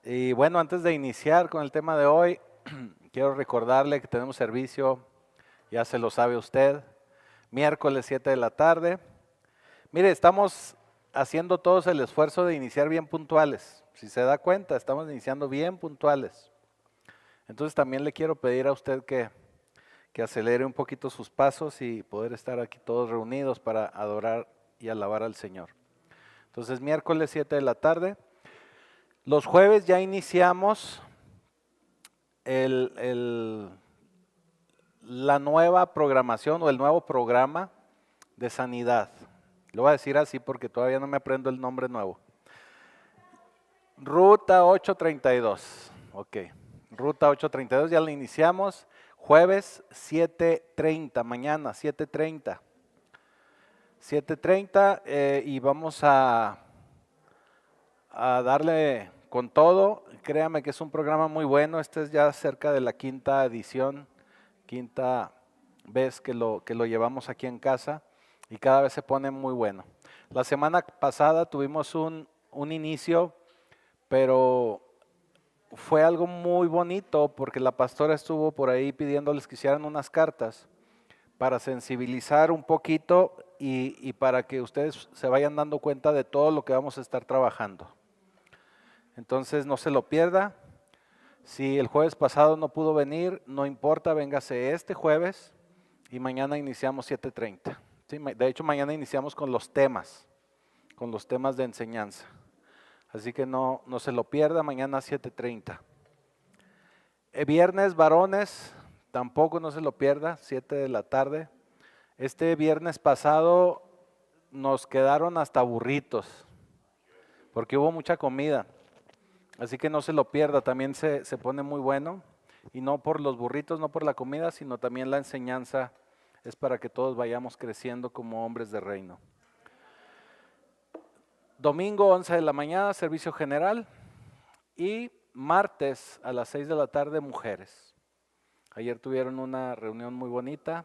Y bueno, antes de iniciar con el tema de hoy, quiero recordarle que tenemos servicio, ya se lo sabe usted, miércoles 7 de la tarde. Mire, estamos haciendo todos el esfuerzo de iniciar bien puntuales. Si se da cuenta, estamos iniciando bien puntuales. Entonces también le quiero pedir a usted que acelere un poquito sus pasos y poder estar aquí todos reunidos para adorar y alabar al Señor. Entonces, miércoles 7 de la tarde. Los jueves ya iniciamos la nueva programación o el nuevo programa de sanidad. Lo voy a decir así porque todavía no me aprendo el nombre nuevo. Ruta 832. Ok. Ruta 832 ya la iniciamos. Jueves 7:30, mañana 7:30. 7:30 y vamos a darle con todo. Créame que es un programa muy bueno. Este es ya cerca de la quinta edición, quinta vez que lo llevamos aquí en casa y cada vez se pone muy bueno. La semana pasada tuvimos un inicio, pero fue algo muy bonito porque la pastora estuvo por ahí pidiéndoles que hicieran unas cartas para sensibilizar un poquito y para que ustedes se vayan dando cuenta de todo lo que vamos a estar trabajando. Entonces no se lo pierda. Si el jueves pasado no pudo venir, no importa, véngase este jueves y mañana iniciamos 7:30. ¿Sí? De hecho, mañana iniciamos con los temas de enseñanza. Así que no se lo pierda, mañana 7:30. Viernes, varones, tampoco no se lo pierda, 7 de la tarde. Este viernes pasado nos quedaron hasta burritos, porque hubo mucha comida. Así que no se lo pierda, también se pone muy bueno. Y no por los burritos, no por la comida, sino también la enseñanza es para que todos vayamos creciendo como hombres de reino. Domingo 11 de la mañana, servicio general. Y martes a las 6 de la tarde, mujeres. Ayer tuvieron una reunión muy bonita.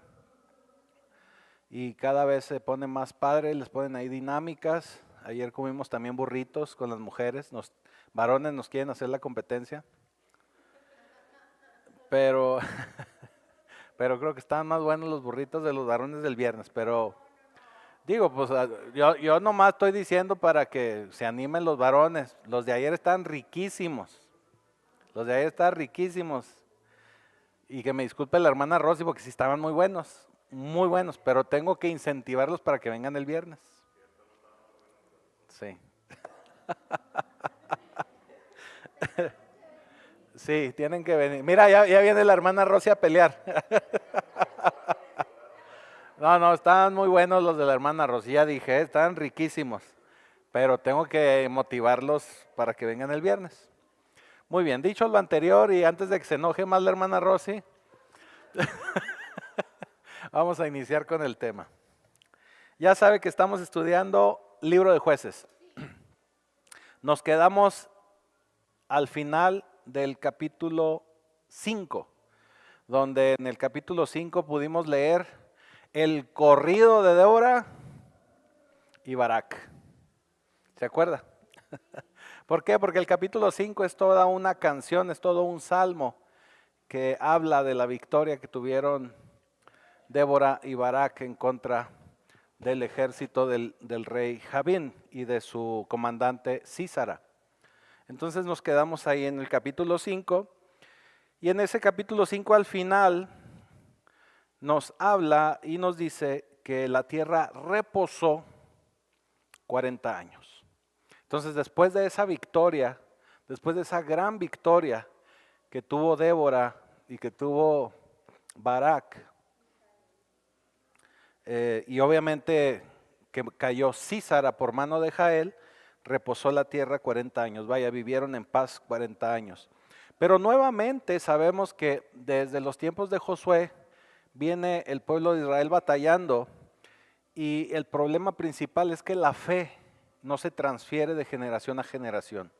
Y cada vez se pone más padre, les ponen ahí dinámicas. Ayer comimos también burritos con las mujeres. Varones nos quieren hacer la competencia. Pero creo que estaban más buenos los burritos de los varones del viernes. Pero digo, pues yo nomás estoy diciendo para que se animen los varones. Los de ayer están riquísimos. Y que me disculpe la hermana Rosy porque sí estaban muy buenos, pero tengo que incentivarlos para que vengan el viernes. Sí. Sí, tienen que venir. Mira, ya viene la hermana Rosy a pelear. No, estaban muy buenos los de la hermana Rosy, ya dije, estaban riquísimos, pero tengo que motivarlos para que vengan el viernes. Muy bien, dicho lo anterior y antes de que se enoje más la hermana Rosy, vamos a iniciar con el tema. Ya sabe que estamos estudiando Libro de Jueces. Nos quedamos al final del capítulo 5, donde en el capítulo 5 pudimos leer el corrido de Débora y Barak. ¿Se acuerda? ¿Por qué? Porque el capítulo 5 es toda una canción, es todo un salmo que habla de la victoria que tuvieron Débora y Barak en contra del ejército del rey Jabín y de su comandante Sísara. Entonces nos quedamos ahí en el capítulo 5 y en ese capítulo 5 al final nos habla y nos dice que la tierra reposó 40 años. Entonces después de esa victoria, después de esa gran victoria que tuvo Débora y que tuvo Barak, y obviamente que cayó Sísara por mano de Jael, reposó la tierra 40 años. Vaya, vivieron en paz 40 años. Pero nuevamente sabemos que desde los tiempos de Josué viene el pueblo de Israel batallando y el problema principal es que la fe no se transfiere de generación a generación.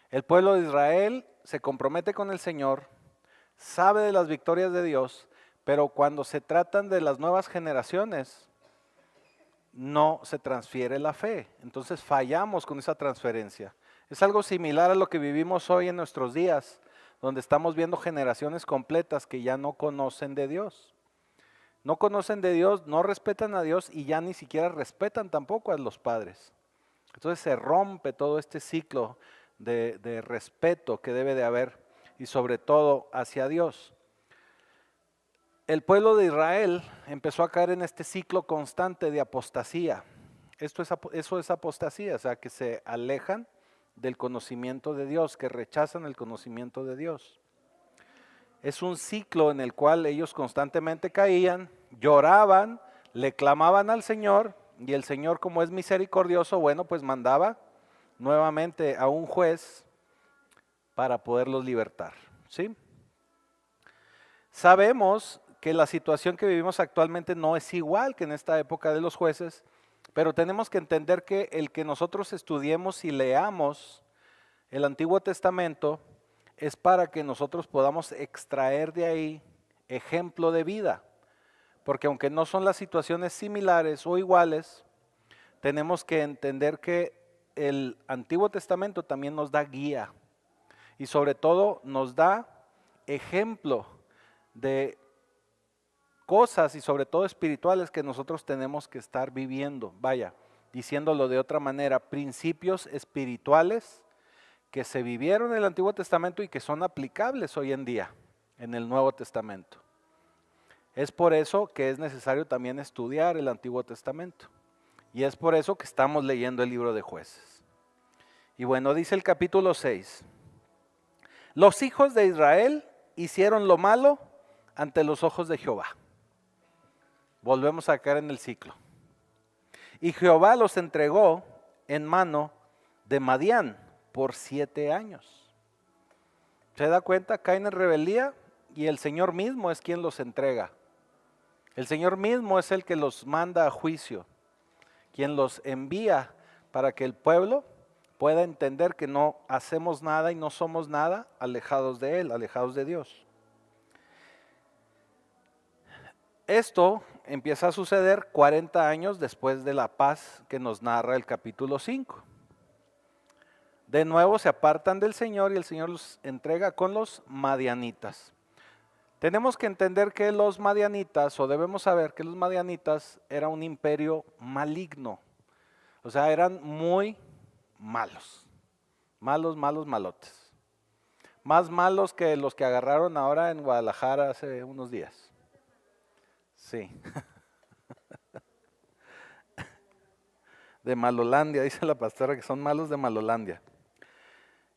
El pueblo de Israel se compromete con el Señor, sabe de las victorias de Dios, pero cuando se tratan de las nuevas generaciones, no se transfiere la fe. Entonces fallamos con esa transferencia. Es algo similar a lo que vivimos hoy en nuestros días, donde estamos viendo generaciones completas que ya no conocen de Dios. No conocen de Dios, no respetan a Dios y ya ni siquiera respetan tampoco a los padres. Entonces se rompe todo este ciclo de respeto que debe de haber y sobre todo hacia Dios. El pueblo de Israel empezó a caer en este ciclo constante de apostasía. Eso es apostasía, o sea, que se alejan del conocimiento de Dios, que rechazan el conocimiento de Dios. Es un ciclo en el cual ellos constantemente caían, lloraban, le clamaban al Señor y el Señor, como es misericordioso, bueno, pues mandaba nuevamente a un juez para poderlos libertar, ¿sí? Sabemos que la situación que vivimos actualmente no es igual que en esta época de los jueces, pero tenemos que entender que el que nosotros estudiemos y leamos el Antiguo Testamento es para que nosotros podamos extraer de ahí ejemplo de vida, porque aunque no son las situaciones similares o iguales, tenemos que entender que el Antiguo Testamento también nos da guía y sobre todo nos da ejemplo de cosas y sobre todo espirituales que nosotros tenemos que estar viviendo. Vaya, diciéndolo de otra manera, principios espirituales que se vivieron en el Antiguo Testamento y que son aplicables hoy en día en el Nuevo Testamento. Es por eso que es necesario también estudiar el Antiguo Testamento. Y es por eso que estamos leyendo el libro de Jueces. Y bueno, dice el capítulo 6. Los hijos de Israel hicieron lo malo ante los ojos de Jehová. Volvemos a caer en el ciclo. Y Jehová los entregó en mano de Madián por 7 años. ¿Se da cuenta? Caen en rebeldía y el Señor mismo es quien los entrega. El Señor mismo es el que los manda a juicio, quien los envía para que el pueblo pueda entender que no hacemos nada y no somos nada alejados de Él, alejados de Dios. Esto empieza a suceder 40 años después de la paz que nos narra el capítulo 5. De nuevo se apartan del Señor y el Señor los entrega con los madianitas. Tenemos que entender que los madianitas, o debemos saber que los madianitas era un imperio maligno. O sea, eran muy malos. Malos, malotes. Más malos que los que agarraron ahora en Guadalajara hace unos días. Sí. De Malolandia, dice la pastora que son malos de Malolandia.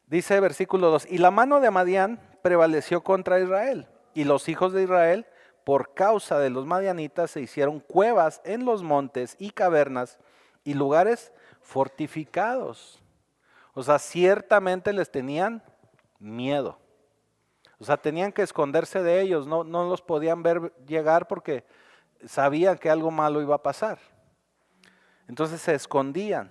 Dice versículo 2, y la mano de Madián prevaleció contra Israel, y los hijos de Israel, por causa de los madianitas, se hicieron cuevas en los montes y cavernas y lugares fortificados. O sea, ciertamente les tenían miedo. O sea, tenían que esconderse de ellos, no los podían ver llegar porque sabían que algo malo iba a pasar. Entonces se escondían.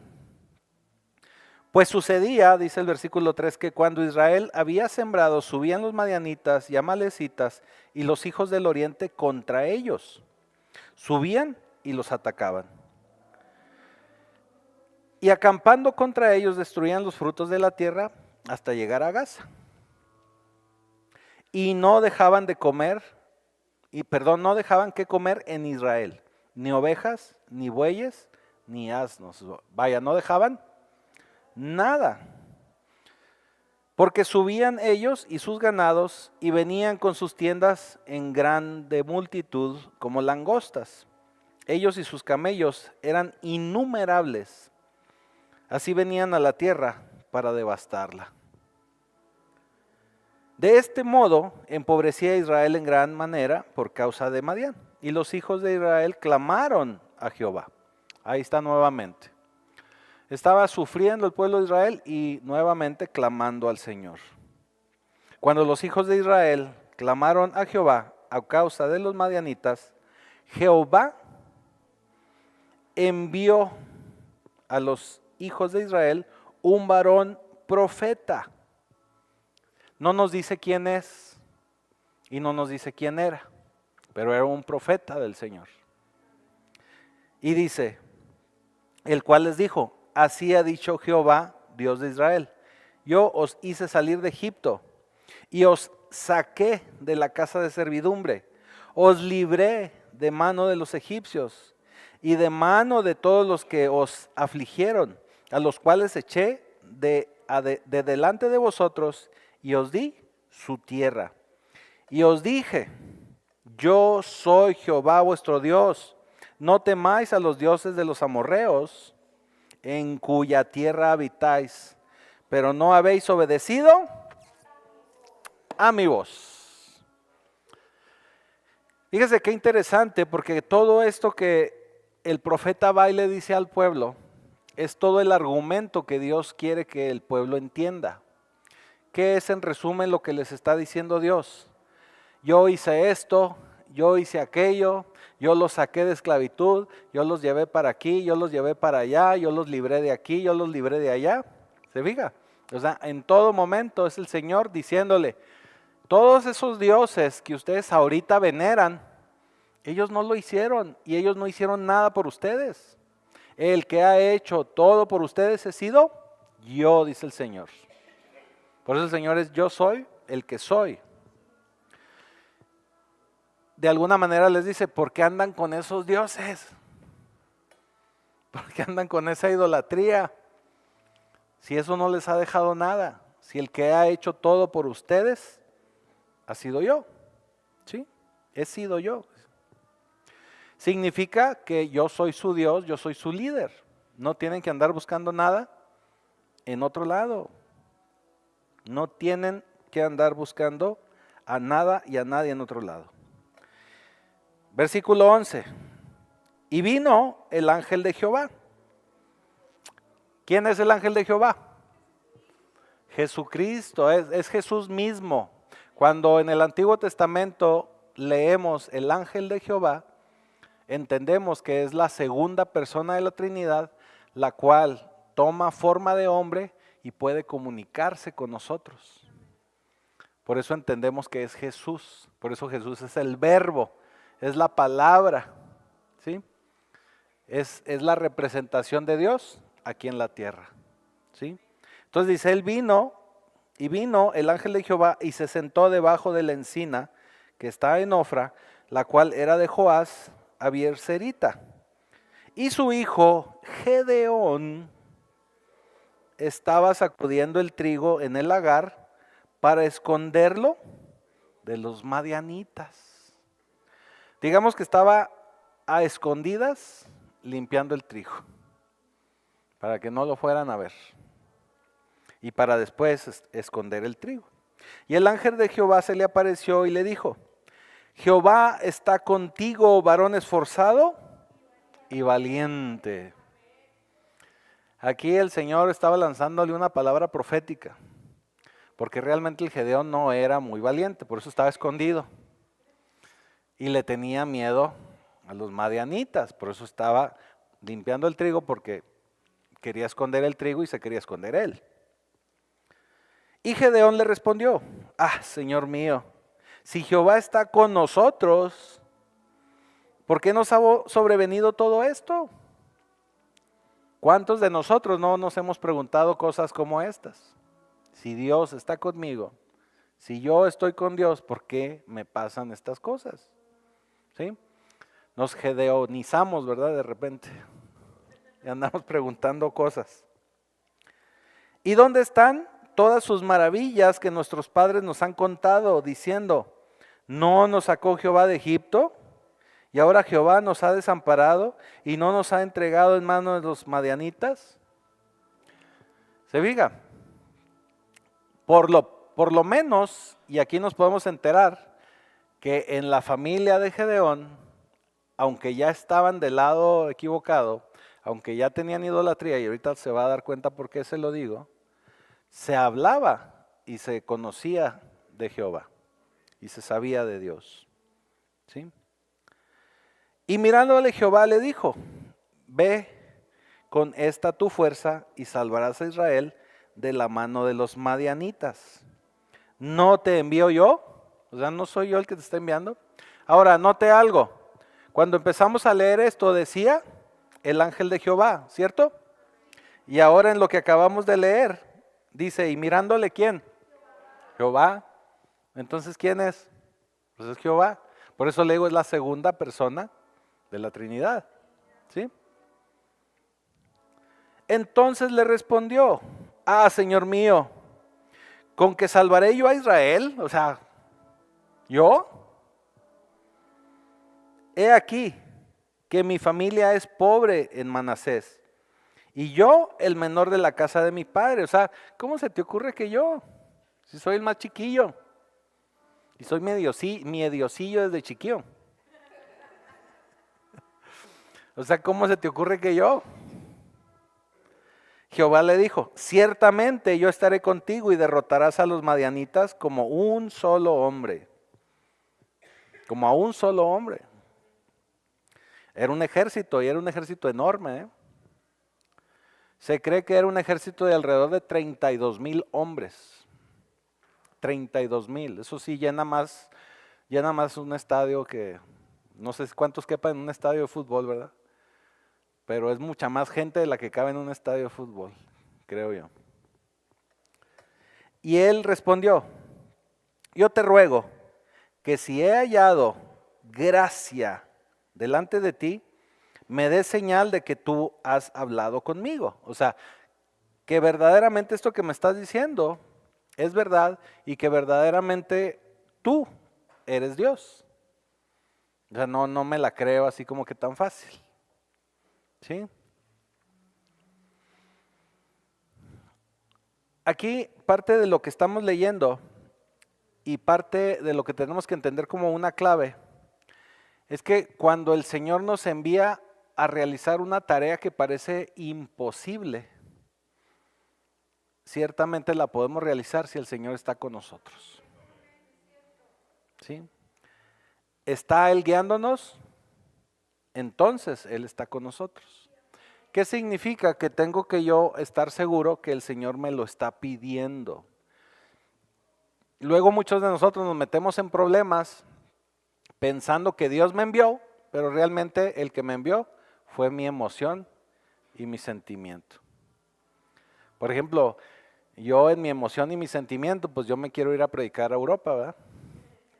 Pues sucedía, dice el versículo 3, que cuando Israel había sembrado, subían los madianitas y amalecitas y los hijos del oriente contra ellos. Subían y los atacaban. Y acampando contra ellos destruían los frutos de la tierra hasta llegar a Gaza. Y no dejaban que comer en Israel, ni ovejas, ni bueyes, ni asnos. Vaya, no dejaban nada. Porque subían ellos y sus ganados y venían con sus tiendas en grande multitud como langostas. Ellos y sus camellos eran innumerables. Así venían a la tierra para devastarla. De este modo empobrecía a Israel en gran manera por causa de Madián. Y los hijos de Israel clamaron a Jehová. Ahí está nuevamente. Estaba sufriendo el pueblo de Israel y nuevamente clamando al Señor. Cuando los hijos de Israel clamaron a Jehová a causa de los madianitas, Jehová envió a los hijos de Israel un varón profeta. No nos dice quién es y no nos dice quién era, pero era un profeta del Señor. Y dice, el cual les dijo, así ha dicho Jehová, Dios de Israel, yo os hice salir de Egipto y os saqué de la casa de servidumbre. Os libré de mano de los egipcios y de mano de todos los que os afligieron, a los cuales eché de delante de vosotros y os di su tierra. Y os dije, yo soy Jehová vuestro Dios, no temáis a los dioses de los amorreos, en cuya tierra habitáis, pero no habéis obedecido a mi voz. Fíjese qué interesante, porque todo esto que el profeta va y le dice al pueblo, es todo el argumento que Dios quiere que el pueblo entienda. ¿Qué es en resumen lo que les está diciendo Dios? Yo hice esto, yo hice aquello, yo los saqué de esclavitud, yo los llevé para aquí, yo los llevé para allá, yo los libré de aquí, yo los libré de allá. ¿Se fija? O sea, en todo momento es el Señor diciéndole, todos esos dioses que ustedes ahorita veneran, ellos no lo hicieron y ellos no hicieron nada por ustedes. El que ha hecho todo por ustedes he sido yo, dice el Señor. Por eso el Señor es yo soy el que soy. De alguna manera les dice, ¿por qué andan con esos dioses? ¿Por qué andan con esa idolatría? Si eso no les ha dejado nada, si el que ha hecho todo por ustedes ha sido yo, ¿sí? He sido yo. Significa que yo soy su Dios, yo soy su líder. No tienen que andar buscando nada en otro lado. No tienen que andar buscando a nada y a nadie en otro lado. Versículo 11. Y vino el ángel de Jehová. ¿Quién es el ángel de Jehová? Jesucristo, es Jesús mismo. Cuando en el Antiguo Testamento leemos el ángel de Jehová, entendemos que es la segunda persona de la Trinidad, la cual toma forma de hombre y puede comunicarse con nosotros. Por eso entendemos que es Jesús, por eso Jesús es el verbo, es la palabra, ¿sí? Es la representación de Dios aquí en la tierra, ¿sí? Entonces dice, él vino, y vino el ángel de Jehová y se sentó debajo de la encina que está en Ofra, la cual era de Joás Abierserita. Y su hijo Gedeón estaba sacudiendo el trigo en el lagar para esconderlo de los madianitas. Digamos que estaba a escondidas limpiando el trigo, para que no lo fueran a ver, y para después esconder el trigo. Y el ángel de Jehová se le apareció y le dijo, Jehová está contigo, varón esforzado y valiente. Aquí el Señor estaba lanzándole una palabra profética, porque realmente el Gedeón no era muy valiente, por eso estaba escondido. Y le tenía miedo a los madianitas, por eso estaba limpiando el trigo, porque quería esconder el trigo y se quería esconder él. Y Gedeón le respondió, Señor mío, si Jehová está con nosotros, ¿por qué nos ha sobrevenido todo esto? ¿Cuántos de nosotros no nos hemos preguntado cosas como estas? Si Dios está conmigo, si yo estoy con Dios, ¿por qué me pasan estas cosas? ¿Sí? Nos gedeonizamos, ¿verdad? De repente. Y andamos preguntando cosas. ¿Y dónde están todas sus maravillas que nuestros padres nos han contado, diciendo, ¿no nos sacó Jehová de Egipto? Y ahora Jehová nos ha desamparado y no nos ha entregado en manos de los madianitas. Se fija, por lo menos, y aquí nos podemos enterar, que en la familia de Gedeón, aunque ya estaban del lado equivocado, aunque ya tenían idolatría, y ahorita se va a dar cuenta por qué se lo digo, se hablaba y se conocía de Jehová y se sabía de Dios, ¿sí? Y mirándole Jehová le dijo, ve con esta tu fuerza y salvarás a Israel de la mano de los madianitas. ¿No te envío yo? O sea, ¿no soy yo el que te está enviando? Ahora, note algo. Cuando empezamos a leer esto decía el ángel de Jehová, ¿cierto? Y ahora en lo que acabamos de leer dice, y mirándole, ¿quién? Jehová. Entonces, ¿quién es? Pues es Jehová. Por eso le digo, es la segunda persona de la Trinidad. ¿Sí? Entonces le respondió, Señor mío, ¿con que salvaré yo a Israel? O sea, ¿yo? He aquí que mi familia es pobre en Manasés, y yo el menor de la casa de mi padre. O sea, ¿cómo se te ocurre que yo? Si soy el más chiquillo, y soy miediosillo desde chiquillo. O sea, ¿cómo se te ocurre que yo? Jehová le dijo, ciertamente yo estaré contigo y derrotarás a los madianitas como un solo hombre. Como a un solo hombre. Era un ejército y era un ejército enorme. Se cree que era un ejército de alrededor de 32,000 hombres. 32,000. Eso sí llena más un estadio que, no sé cuántos quepan en un estadio de fútbol, ¿verdad? Pero es mucha más gente de la que cabe en un estadio de fútbol, creo yo. Y él respondió, yo te ruego que si he hallado gracia delante de ti, me des señal de que tú has hablado conmigo. O sea, que verdaderamente esto que me estás diciendo es verdad y que verdaderamente tú eres Dios. O sea, no me la creo así como que tan fácil. ¿Sí? Aquí parte de lo que estamos leyendo y parte de lo que tenemos que entender como una clave es que cuando el Señor nos envía a realizar una tarea que parece imposible, ciertamente la podemos realizar si el Señor está con nosotros. ¿Sí? ¿Está Él guiándonos? Entonces Él está con nosotros. ¿Qué significa? Que tengo que yo estar seguro que el Señor me lo está pidiendo. Luego muchos de nosotros nos metemos en problemas pensando que Dios me envió, pero realmente el que me envió fue mi emoción y mi sentimiento. Por ejemplo, yo en mi emoción y mi sentimiento, pues yo me quiero ir a predicar a Europa, ¿verdad?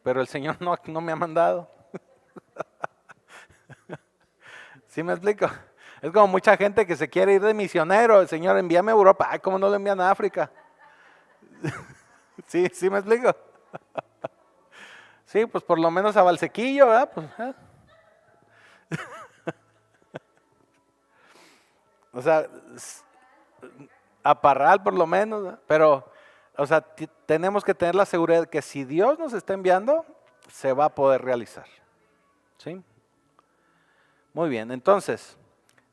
Pero el Señor no me ha mandado. ¿Sí me explico? Es como mucha gente que se quiere ir de misionero. El Señor, envíame a Europa. Ay, ¿cómo no lo envían a África? ¿Sí me explico? Sí, pues por lo menos a Valsequillo, ¿verdad? Pues, o sea, a Parral por lo menos, ¿verdad? Pero, o sea, tenemos que tener la seguridad de que si Dios nos está enviando, se va a poder realizar. ¿Sí? Muy bien, entonces,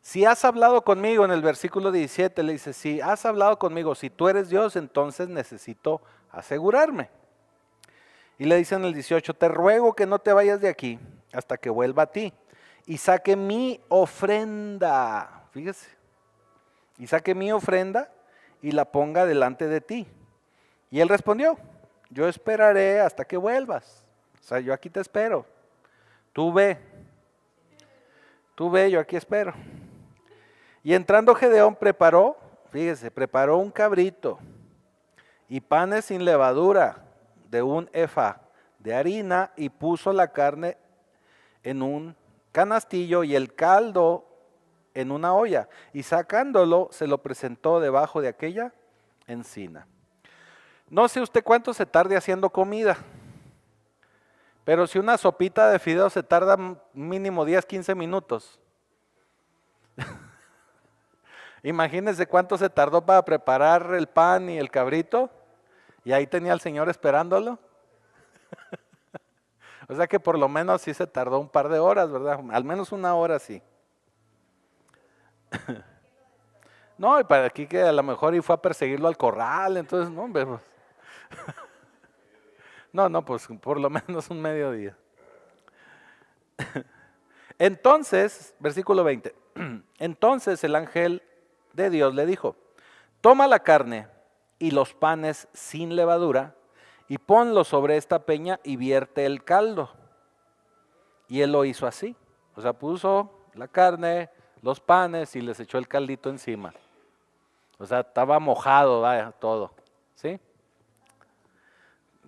si has hablado conmigo, en el versículo 17 le dice, si has hablado conmigo, si tú eres Dios, entonces necesito asegurarme. Y le dice en el 18, te ruego que no te vayas de aquí hasta que vuelva a ti y saque mi ofrenda. Fíjese, y saque mi ofrenda y la ponga delante de ti. Y él respondió, yo esperaré hasta que vuelvas. O sea, yo aquí te espero. Tú ve, yo aquí espero. Y entrando Gedeón preparó un cabrito y panes sin levadura de un efa de harina y puso la carne en un canastillo y el caldo en una olla y sacándolo se lo presentó debajo de aquella encina. No sé usted cuánto se tarde haciendo comida, pero si una sopita de fideos se tarda mínimo 10, 15 minutos. Imagínense cuánto se tardó para preparar el pan y el cabrito, y ahí tenía al Señor esperándolo. O sea que por lo menos sí se tardó un par de horas, ¿verdad? Al menos una hora sí. No, y para aquí que a lo mejor y fue a perseguirlo al corral, entonces no, pero... No, pues por lo menos un mediodía. Entonces, versículo 20, entonces el ángel de Dios le dijo, toma la carne y los panes sin levadura y ponlo sobre esta peña y vierte el caldo. Y él lo hizo así, o sea, puso la carne, los panes y les echó el caldito encima. O sea, estaba mojado, vaya, todo. ¿Sí?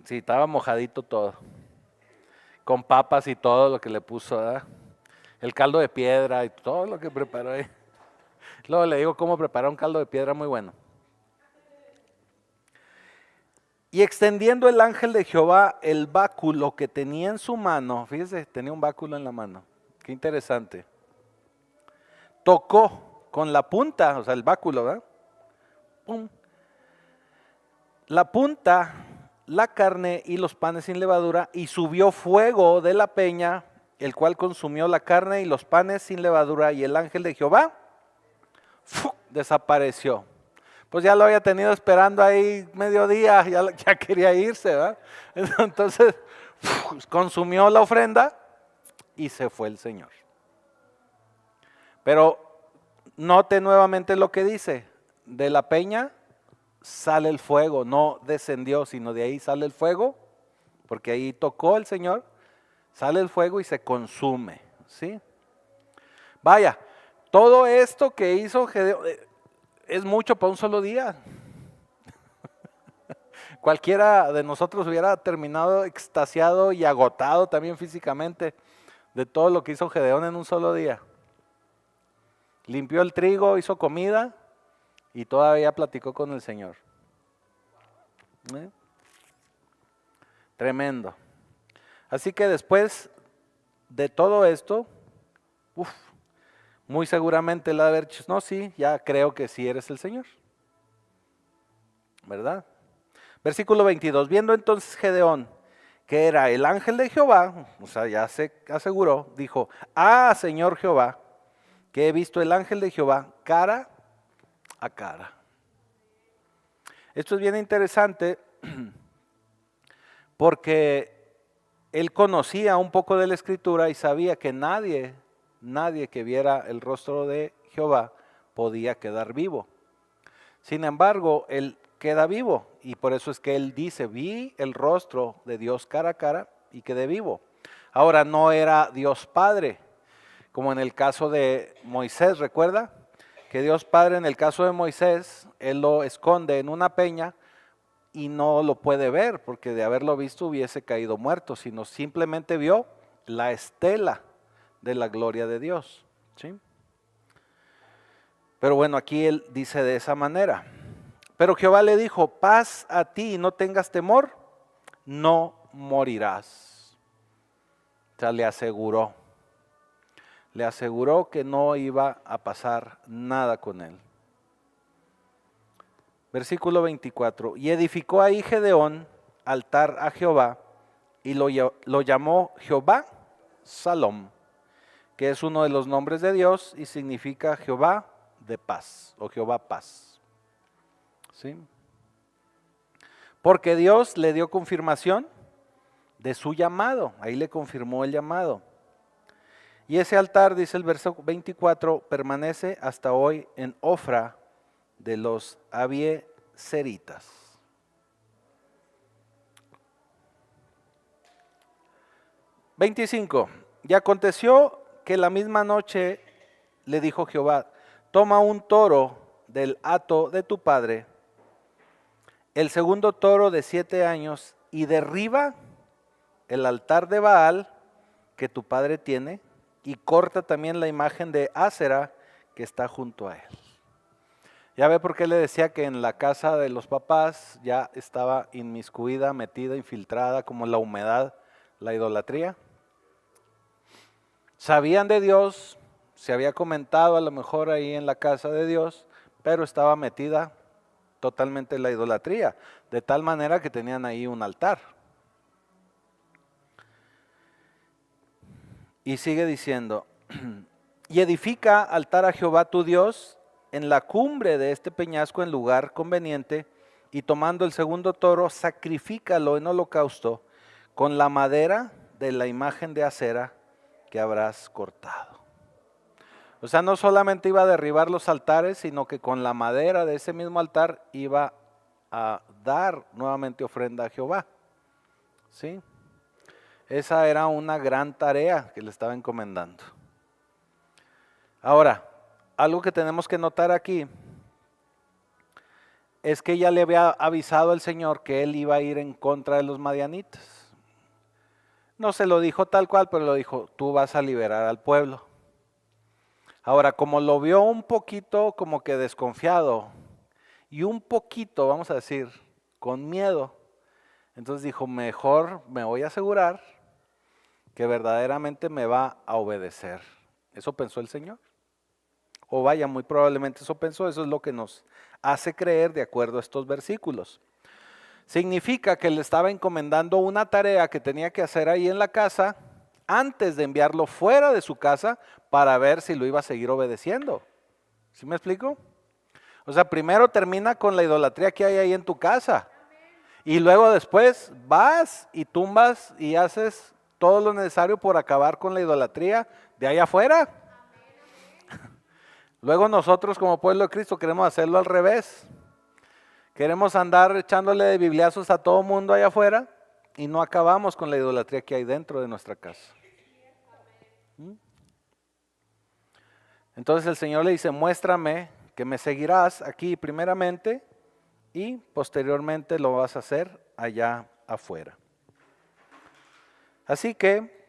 Sí, estaba mojadito todo. Con papas y todo lo que le puso, ¿verdad? El caldo de piedra y todo lo que preparó ahí. Luego le digo cómo preparar un caldo de piedra muy bueno. Y extendiendo el ángel de Jehová el báculo que tenía en su mano, fíjese, tenía un báculo en la mano, qué interesante. Tocó con la punta, o sea, el báculo, ¿verdad? ¡Pum! La punta, la carne y los panes sin levadura, y subió fuego de la peña, el cual consumió la carne y los panes sin levadura, y el ángel de Jehová desapareció. Pues ya lo había tenido esperando ahí mediodía, ya quería irse, ¿verdad? Entonces, consumió la ofrenda y se fue el Señor. Pero note nuevamente lo que dice, de la peña sale el fuego, no descendió, sino de ahí sale el fuego, porque ahí tocó el Señor, sale el fuego y se consume, ¿sí? Vaya, todo esto que hizo Gedeón es mucho para un solo día. Cualquiera de nosotros hubiera terminado extasiado y agotado también físicamente de todo lo que hizo Gedeón en un solo día. Limpió el trigo, hizo comida y todavía platicó con el Señor. Tremendo. Así que después de todo esto, muy seguramente él ha de haber dicho, no, sí, ya creo que sí eres el Señor. ¿Verdad? Versículo 22, viendo entonces Gedeón que era el ángel de Jehová, o sea, ya se aseguró, dijo, Señor Jehová, que he visto el ángel de Jehová cara a cara. Esto es bien interesante porque él conocía un poco de la escritura y sabía que nadie que viera el rostro de Jehová podía quedar vivo. Sin embargo, él queda vivo y por eso es que él dice, vi el rostro de Dios cara a cara y quedé vivo. Ahora no era Dios Padre, como en el caso de Moisés, ¿recuerda? Que Dios Padre en el caso de Moisés, él lo esconde en una peña y no lo puede ver porque de haberlo visto hubiese caído muerto, sino simplemente vio la estela de la gloria de Dios, ¿sí? Pero bueno, aquí él dice de esa manera. Pero Jehová le dijo, paz a ti, no tengas temor, no morirás. O sea, le aseguró que no iba a pasar nada con él. Versículo 24, y edificó ahí Gedeón altar a Jehová y lo llamó Jehová Salom, que es uno de los nombres de Dios y significa Jehová de paz o Jehová paz. ¿Sí? Porque Dios le dio confirmación de su llamado, ahí le confirmó el llamado. Y ese altar, dice el verso 24, permanece hasta hoy en Ofra de los abiezeritas. Y aconteció que la misma noche le dijo Jehová, toma un toro del hato de tu padre, el segundo toro de 7 años, y derriba el altar de Baal que tu padre tiene, y corta también la imagen de Ásera que está junto a él. Ya ve por qué le decía que en la casa de los papás ya estaba inmiscuida, metida, infiltrada como la humedad, la idolatría. Sabían de Dios, se había comentado a lo mejor ahí en la casa de Dios, pero estaba metida totalmente en la idolatría, de tal manera que tenían ahí un altar. Y sigue diciendo, y edifica altar a Jehová tu Dios en la cumbre de este peñasco en lugar conveniente, y tomando el segundo toro, sacrifícalo en holocausto con la madera de la imagen de acera que habrás cortado. O sea, no solamente iba a derribar los altares, sino que con la madera de ese mismo altar iba a dar nuevamente ofrenda a Jehová. ¿Sí? Esa era una gran tarea que le estaba encomendando. Ahora, algo que tenemos que notar aquí es que ya le había avisado al Señor que él iba a ir en contra de los madianitas. No se lo dijo tal cual, pero lo dijo, tú vas a liberar al pueblo. Ahora, como lo vio un poquito como que desconfiado y un poquito, vamos a decir, con miedo, entonces dijo, mejor me voy a asegurar que verdaderamente me va a obedecer. Eso pensó el Señor. O vaya, muy probablemente eso pensó, eso es lo que nos hace creer de acuerdo a estos versículos. Significa que le estaba encomendando una tarea que tenía que hacer ahí en la casa antes de enviarlo fuera de su casa para ver si lo iba a seguir obedeciendo. ¿Sí me explico? O sea, primero termina con la idolatría que hay ahí en tu casa y luego después vas y tumbas y haces todo lo necesario por acabar con la idolatría de allá afuera. Luego nosotros como pueblo de Cristo queremos hacerlo al revés. Queremos andar echándole de bibliazos a todo mundo allá afuera y no acabamos con la idolatría que hay dentro de nuestra casa. Entonces el Señor le dice, muéstrame que me seguirás aquí primeramente y posteriormente lo vas a hacer allá afuera. Así que,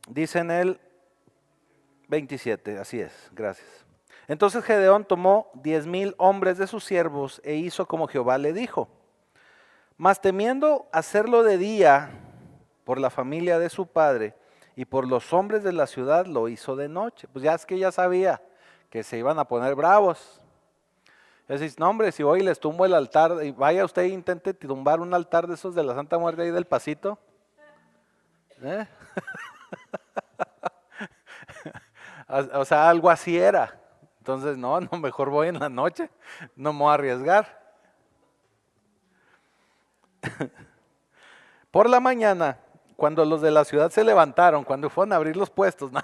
dice en el 27, así es, gracias. Entonces Gedeón tomó 10,000 hombres de sus siervos e hizo como Jehová le dijo. Mas temiendo hacerlo de día por la familia de su padre y por los hombres de la ciudad, lo hizo de noche. Pues ya es que ya sabía que se iban a poner bravos. Decís, no hombre, si voy y les tumbo el altar, y vaya usted e intente tumbar un altar de esos de la Santa Muerte ahí del Pasito. O sea, algo así era. Entonces, no, mejor voy en la noche, no me voy a arriesgar. Por la mañana, cuando los de la ciudad se levantaron, cuando fueron a abrir los puestos, ¿no?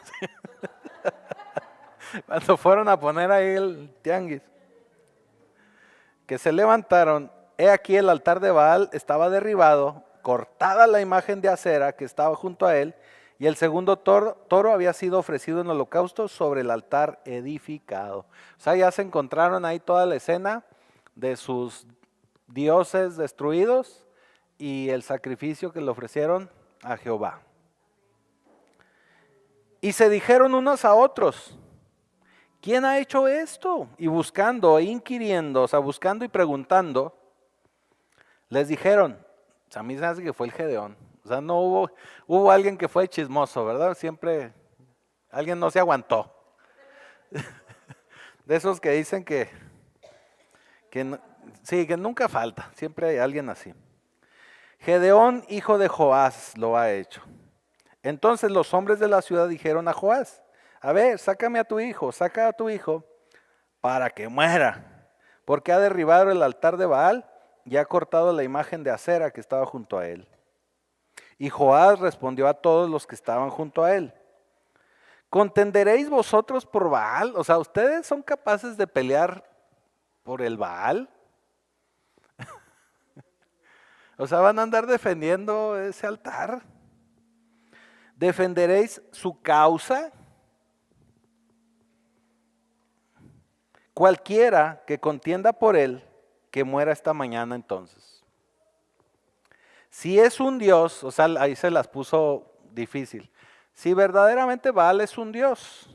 Cuando fueron a poner ahí el tianguis, que se levantaron, he aquí el altar de Baal estaba derribado, cortada la imagen de acera que estaba junto a él, y el segundo toro había sido ofrecido en holocausto sobre el altar edificado. O sea, ya se encontraron ahí toda la escena de sus dioses destruidos y el sacrificio que le ofrecieron a Jehová. Y se dijeron unos a otros, ¿quién ha hecho esto? Y buscando e inquiriendo, o sea, buscando y preguntando, les dijeron, a mí se hace que fue el Gedeón. O sea, no hubo alguien que fue chismoso, ¿verdad? Siempre alguien no se aguantó. De esos que dicen sí, que nunca falta, siempre hay alguien así. Gedeón, hijo de Joás, lo ha hecho. Entonces los hombres de la ciudad dijeron a Joás, a ver, sácame a tu hijo, saca a tu hijo para que muera, porque ha derribado el altar de Baal y ha cortado la imagen de acera que estaba junto a él. Y Joás respondió a todos los que estaban junto a él, ¿contenderéis vosotros por Baal? O sea, ¿ustedes son capaces de pelear por el Baal? O sea, ¿van a andar defendiendo ese altar? ¿Defenderéis su causa? Cualquiera que contienda por él, que muera esta mañana entonces. Si es un Dios, o sea, ahí se las puso difícil. Si verdaderamente Baal es un Dios,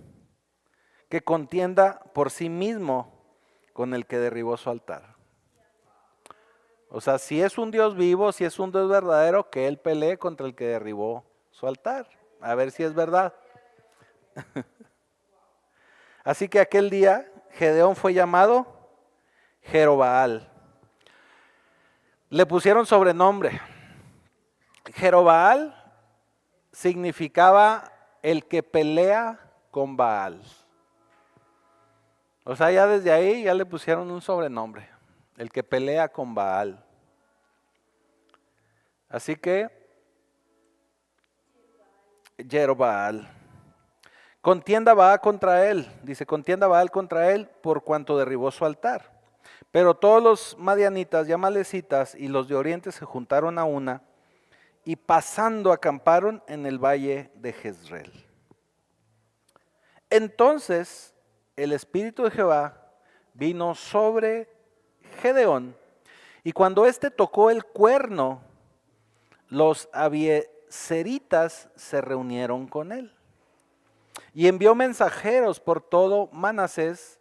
que contienda por sí mismo con el que derribó su altar. O sea, si es un Dios vivo, si es un Dios verdadero, que él pelee contra el que derribó su altar. A ver si es verdad. Así que aquel día Gedeón fue llamado Jerobaal. Le pusieron sobrenombre. Jerobaal significaba el que pelea con Baal. O sea, ya desde ahí ya le pusieron un sobrenombre. El que pelea con Baal. Así que, Jerobaal. Contienda Baal contra él. Dice, contienda Baal contra él por cuanto derribó su altar. Pero todos los madianitas y amalecitas y los de oriente se juntaron a una y pasando acamparon en el valle de Jezreel. Entonces el espíritu de Jehová vino sobre Gedeón, y cuando éste tocó el cuerno, los abiezeritas se reunieron con él. Y envió mensajeros por todo Manasés,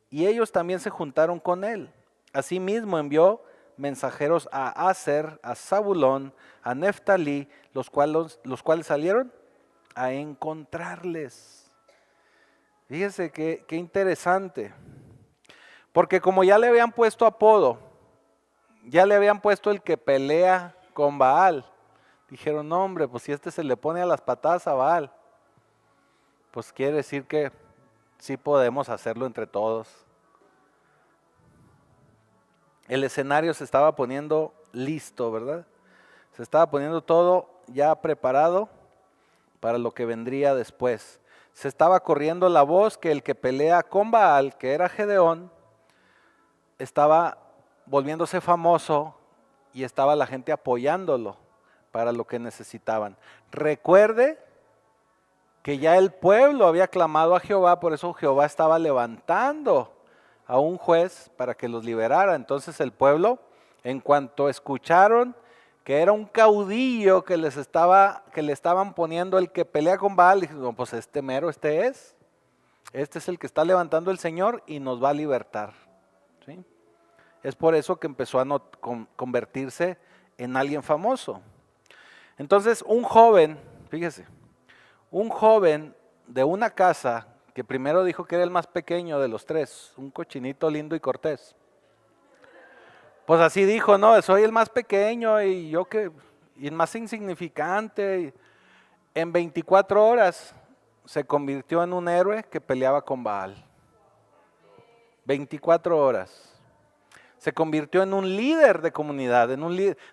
y ellos también se juntaron con él. Asimismo envió mensajeros a Aser, a Zabulón, a Neftalí, los cuales salieron a encontrarles. Fíjese qué interesante, porque como ya le habían puesto apodo, ya le habían puesto el que pelea con Baal, dijeron, no hombre, pues si este se le pone a las patadas a Baal, pues quiere decir que sí podemos hacerlo entre todos. El escenario se estaba poniendo listo, ¿verdad? Se estaba poniendo todo ya preparado para lo que vendría después. Se estaba corriendo la voz que el que pelea con Baal, que era Gedeón, estaba volviéndose famoso y estaba la gente apoyándolo para lo que necesitaban. Recuerde que ya el pueblo había clamado a Jehová, por eso Jehová estaba levantando a un juez para que los liberara. Entonces el pueblo, en cuanto escucharon que era un caudillo que le estaban poniendo el que pelea con Baal, dijeron, no, pues este es el que está levantando el Señor y nos va a libertar. ¿Sí? Es por eso que empezó a convertirse en alguien famoso. Entonces un joven, fíjese, un joven de una casa que primero dijo que era el más pequeño de los tres, un cochinito lindo y cortés. Pues así dijo, no, soy el más pequeño y el más insignificante. En 24 horas se convirtió en un héroe que peleaba con Baal. 24 horas. Se convirtió en un líder de comunidad,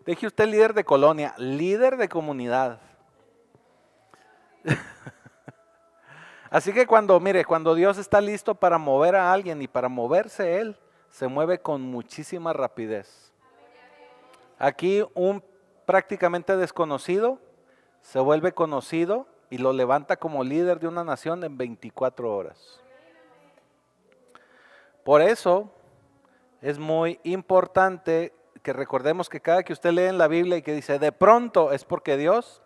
deje usted líder de colonia, líder de comunidad. Así que cuando Dios está listo para mover a alguien y para moverse Él, se mueve con muchísima rapidez. Aquí un prácticamente desconocido se vuelve conocido y lo levanta como líder de una nación en 24 horas. Por eso es muy importante que recordemos que cada que usted lee en la Biblia y que dice de pronto, es porque Dios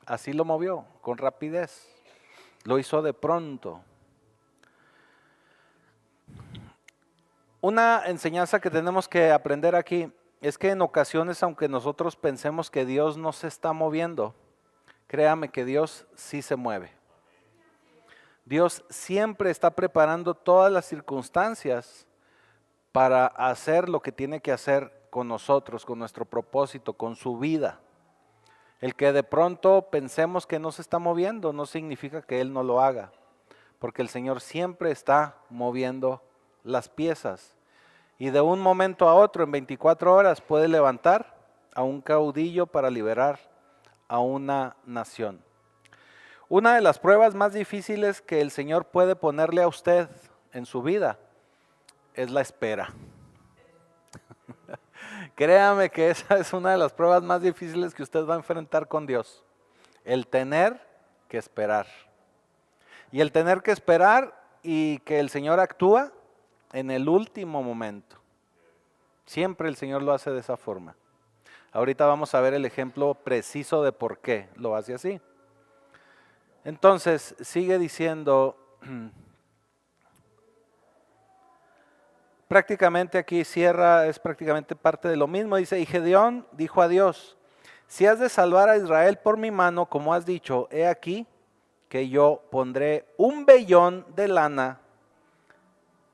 así lo movió, con rapidez. Lo hizo de pronto. Una enseñanza que tenemos que aprender aquí es que en ocasiones, aunque nosotros pensemos que Dios no se está moviendo, créame que Dios sí se mueve. Dios siempre está preparando todas las circunstancias para hacer lo que tiene que hacer con nosotros, con nuestro propósito, con su vida. El que de pronto pensemos que no se está moviendo no significa que Él no lo haga, porque el Señor siempre está moviendo las piezas. Y de un momento a otro, en 24 horas, puede levantar a un caudillo para liberar a una nación. Una de las pruebas más difíciles que el Señor puede ponerle a usted en su vida es la espera. Créame que esa es una de las pruebas más difíciles que usted va a enfrentar con Dios. El tener que esperar. Y el tener que esperar y que el Señor actúa en el último momento. Siempre el Señor lo hace de esa forma. Ahorita vamos a ver el ejemplo preciso de por qué lo hace así. Entonces, sigue diciendo, prácticamente aquí cierra, es prácticamente parte de lo mismo. Dice, y Gedeón dijo a Dios, si has de salvar a Israel por mi mano, como has dicho, he aquí que yo pondré un vellón de lana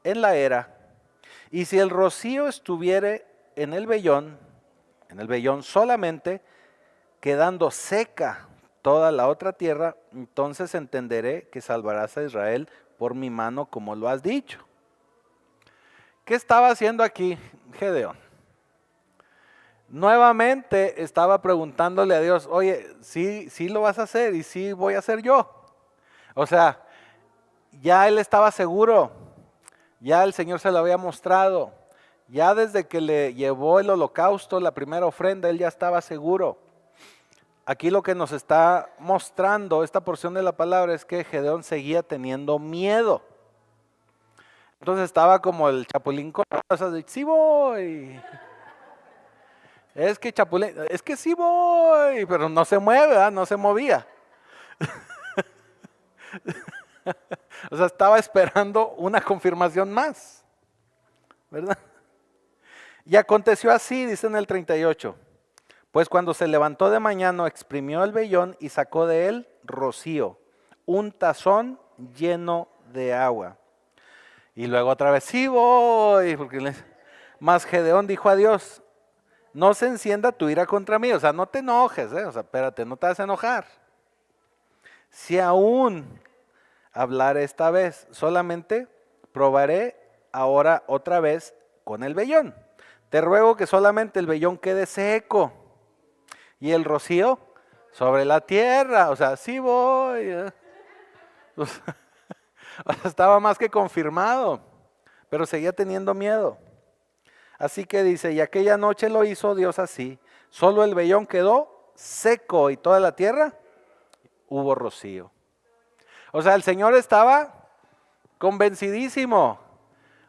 en la era, y si el rocío estuviere en el vellón solamente, quedando seca toda la otra tierra, entonces entenderé que salvarás a Israel por mi mano, como lo has dicho. ¿Qué estaba haciendo aquí Gedeón? Nuevamente estaba preguntándole a Dios, oye, sí lo vas a hacer y sí voy a hacer yo. O sea, ya él estaba seguro, ya el Señor se lo había mostrado, ya desde que le llevó el holocausto, la primera ofrenda, él ya estaba seguro. Aquí lo que nos está mostrando esta porción de la palabra es que Gedeón seguía teniendo miedo. Entonces estaba como el Chapulín Colorado, o sea, de, sí voy. Es que Chapulín, es que sí voy, pero no se mueve, ¿verdad? No se movía. O sea, estaba esperando una confirmación más, ¿verdad? Y aconteció así, dice en el 38. Pues cuando se levantó de mañana, exprimió el vellón y sacó de él rocío, un tazón lleno de agua. Y luego otra vez, sí voy, Mas Gedeón dijo a Dios, no se encienda tu ira contra mí, o sea, no te enojes, o sea, espérate, no te vas a enojar. Si aún hablar esta vez, solamente probaré ahora otra vez con el vellón. Te ruego que solamente el vellón quede seco y el rocío sobre la tierra. O sea, sí voy. O sea, estaba más que confirmado, pero seguía teniendo miedo. Así que dice, y aquella noche lo hizo Dios así. Solo el vellón quedó seco y toda la tierra hubo rocío. O sea, el Señor estaba convencidísimo.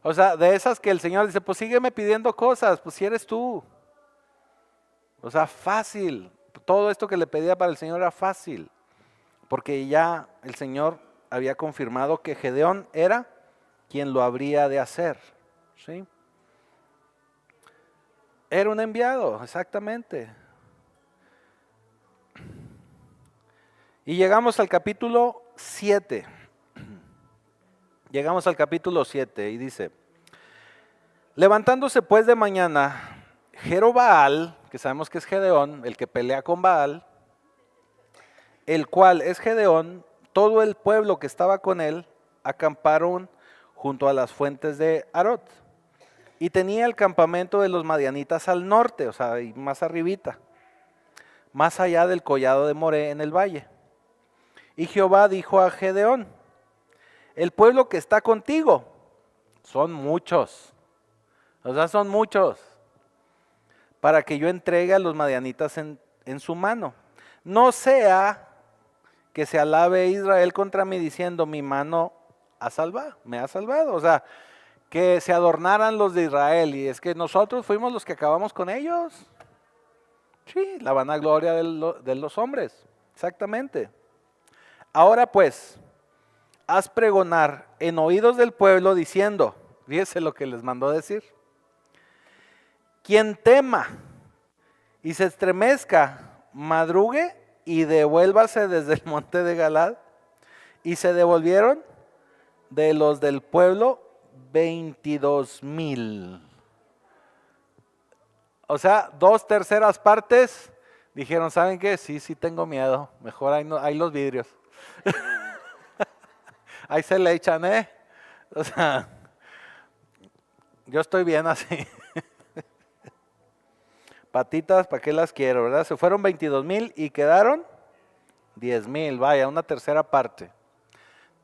O sea, de esas que el Señor dice, pues sígueme pidiendo cosas, pues si eres tú. O sea, fácil. Todo esto que le pedía para el Señor era fácil. Porque ya el Señor había confirmado que Gedeón era quien lo habría de hacer. ¿Sí? Era un enviado, exactamente. Y llegamos al capítulo 7. Llegamos al capítulo 7 y dice, levantándose pues de mañana, Jerobaal, que sabemos que es Gedeón, el que pelea con Baal, el cual es Gedeón, todo el pueblo que estaba con él, acamparon junto a las fuentes de Arot. Y tenía el campamento de los madianitas al norte, o sea, más arribita, más allá del collado de Moré en el valle. Y Jehová dijo a Gedeón, el pueblo que está contigo son muchos, o sea, son muchos, para que yo entregue a los madianitas en su mano. No sea que se alabe Israel contra mí diciendo, mi mano me ha salvado. O sea, que se adornaran los de Israel y es que nosotros fuimos los que acabamos con ellos. Sí, la vanagloria de los hombres, exactamente. Ahora pues, haz pregonar en oídos del pueblo diciendo, fíjese lo que les mandó decir, quien tema y se estremezca, madrugue y devuélvase desde el monte de Galad. Y se devolvieron de los del pueblo 22,000. O sea, 2/3 partes dijeron, ¿saben qué? Sí tengo miedo, mejor ahí los vidrios. Ahí se le echan, O sea, yo estoy bien así. Patitas, ¿para qué las quiero, verdad? Se fueron 22,000 y quedaron 10,000, vaya, 1/3 parte.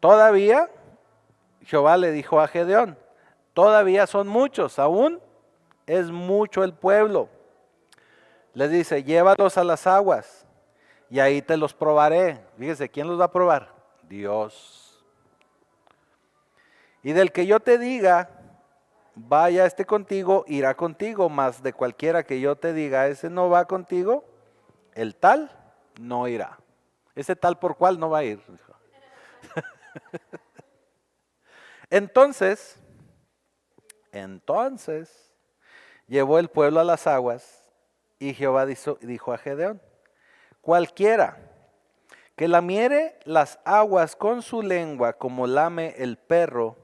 Todavía, Jehová le dijo a Gedeón, todavía son muchos, aún es mucho el pueblo. Les dice, llévalos a las aguas y ahí te los probaré. Fíjese, ¿quién los va a probar? Dios. Y del que yo te diga, vaya este contigo, irá contigo, mas de cualquiera que yo te diga, ese no va contigo, el tal no irá. Ese tal por cual no va a ir. Entonces, llevó el pueblo a las aguas y Jehová dijo a Gedeón, cualquiera que lamiere las aguas con su lengua como lame el perro,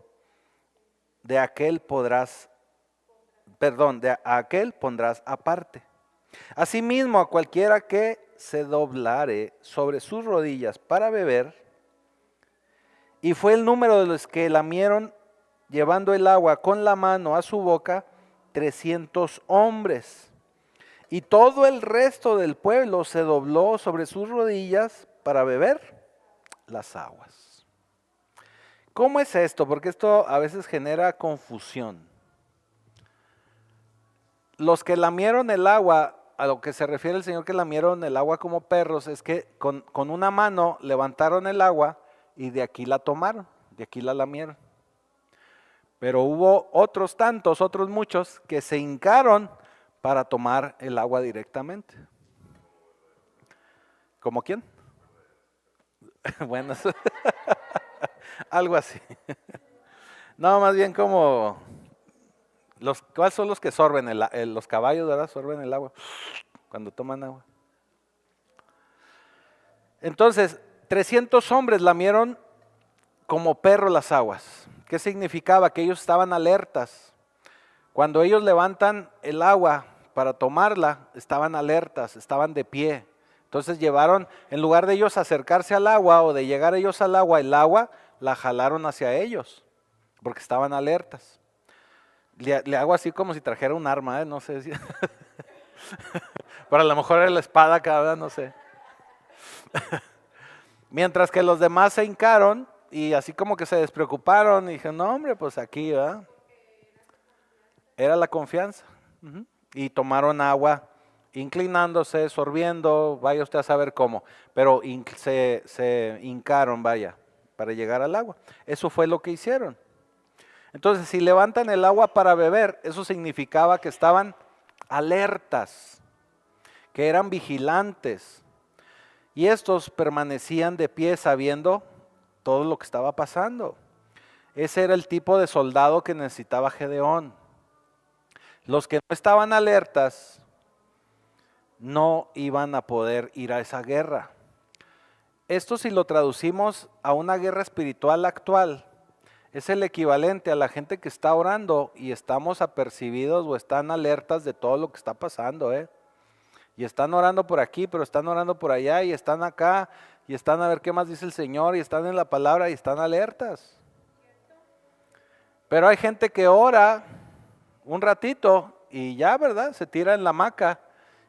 de aquel pondrás aparte. Asimismo, a cualquiera que se doblare sobre sus rodillas para beber, y fue el número de los que lamieron llevando el agua con la mano a su boca, 300 hombres. Y todo el resto del pueblo se dobló sobre sus rodillas para beber las aguas. ¿Cómo es esto? Porque esto a veces genera confusión. Los que lamieron el agua, a lo que se refiere el Señor que lamieron el agua como perros, es que con una mano levantaron el agua y de aquí la tomaron, de aquí la lamieron. Pero hubo otros tantos, otros muchos, que se hincaron para tomar el agua directamente. ¿Como quién? Bueno, algo así. No, más bien como ¿cuáles son los que sorben? Los caballos, ¿verdad? Sorben el agua cuando toman agua. Entonces, 300 hombres lamieron como perro las aguas. ¿Qué significaba? Que ellos estaban alertas. Cuando ellos levantan el agua para tomarla, estaban alertas, estaban de pie. Entonces llevaron, en lugar de ellos acercarse al agua o de llegar ellos al agua, el agua la jalaron hacia ellos, porque estaban alertas. Le hago así como si trajera un arma, no sé si... Pero a lo mejor era la espada acá, ¿verdad? No sé. Mientras que los demás se hincaron y así como que se despreocuparon y dijeron, no hombre, pues aquí, ¿verdad? Era la confianza. Y tomaron agua, inclinándose, sorbiendo, vaya usted a saber cómo, pero se hincaron, vaya, para llegar al agua. Eso fue lo que hicieron. Entonces, si levantan el agua para beber, eso significaba que estaban alertas, que eran vigilantes. Y estos permanecían de pie sabiendo todo lo que estaba pasando. Ese era el tipo de soldado que necesitaba Gedeón. Los que no estaban alertas no iban a poder ir a esa guerra. Esto, si lo traducimos a una guerra espiritual actual, es el equivalente a la gente que está orando y estamos apercibidos o están alertas de todo lo que está pasando, Y están orando por aquí, pero están orando por allá y están acá y están a ver qué más dice el Señor y están en la palabra y están alertas. Pero hay gente que ora un ratito y ya, ¿verdad? Se tira en la hamaca